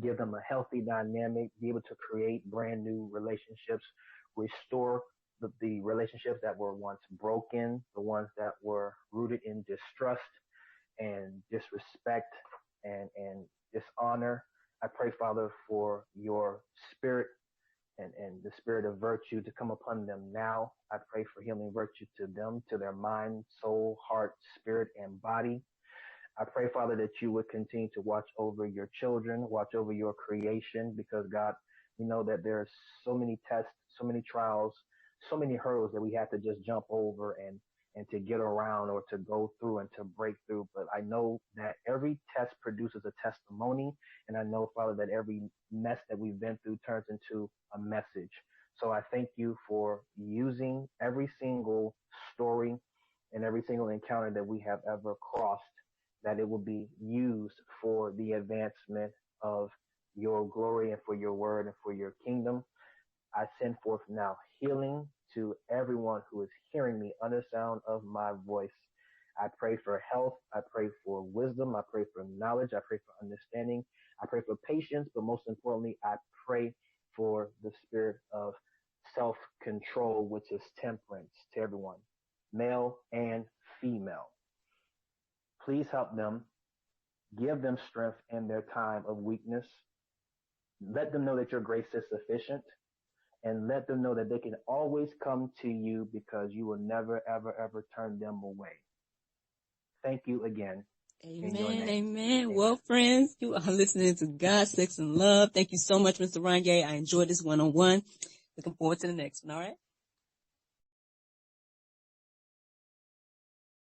Speaker 2: give them a healthy dynamic, be able to create brand new relationships, restore the relationships that were once broken, the ones that were rooted in distrust and disrespect and dishonor. I pray, Father, for your spirit and the spirit of virtue to come upon them now. I pray for healing virtue to them, to their mind, soul, heart, spirit, and body. I pray, Father, that you would continue to watch over your children, watch over your creation, because God, we know that there's so many tests, so many trials, so many hurdles that we have to just jump over and to get around or to go through and to break through. But I know that every test produces a testimony. And I know, Father, that every mess that we've been through turns into a message. So I thank you for using every single story and every single encounter that we have ever crossed, that it will be used for the advancement of your glory and for your word and for your kingdom. I send forth now healing to everyone who is hearing me under the sound of my voice. I pray for health. I pray for wisdom. I pray for knowledge. I pray for understanding. I pray for patience. But most importantly, I pray for the spirit of self-control, which is temperance to everyone, male and female. Please help them. Give them strength in their time of weakness. Let them know that your grace is sufficient. And let them know that they can always come to you because you will never, ever, ever turn them away. Thank you again.
Speaker 1: Amen. Amen. Well, friends, you are listening to God, Sex, and Love. Thank you so much, Mr. Ronyai. I enjoyed this one-on-one. Looking forward to the next one. All right.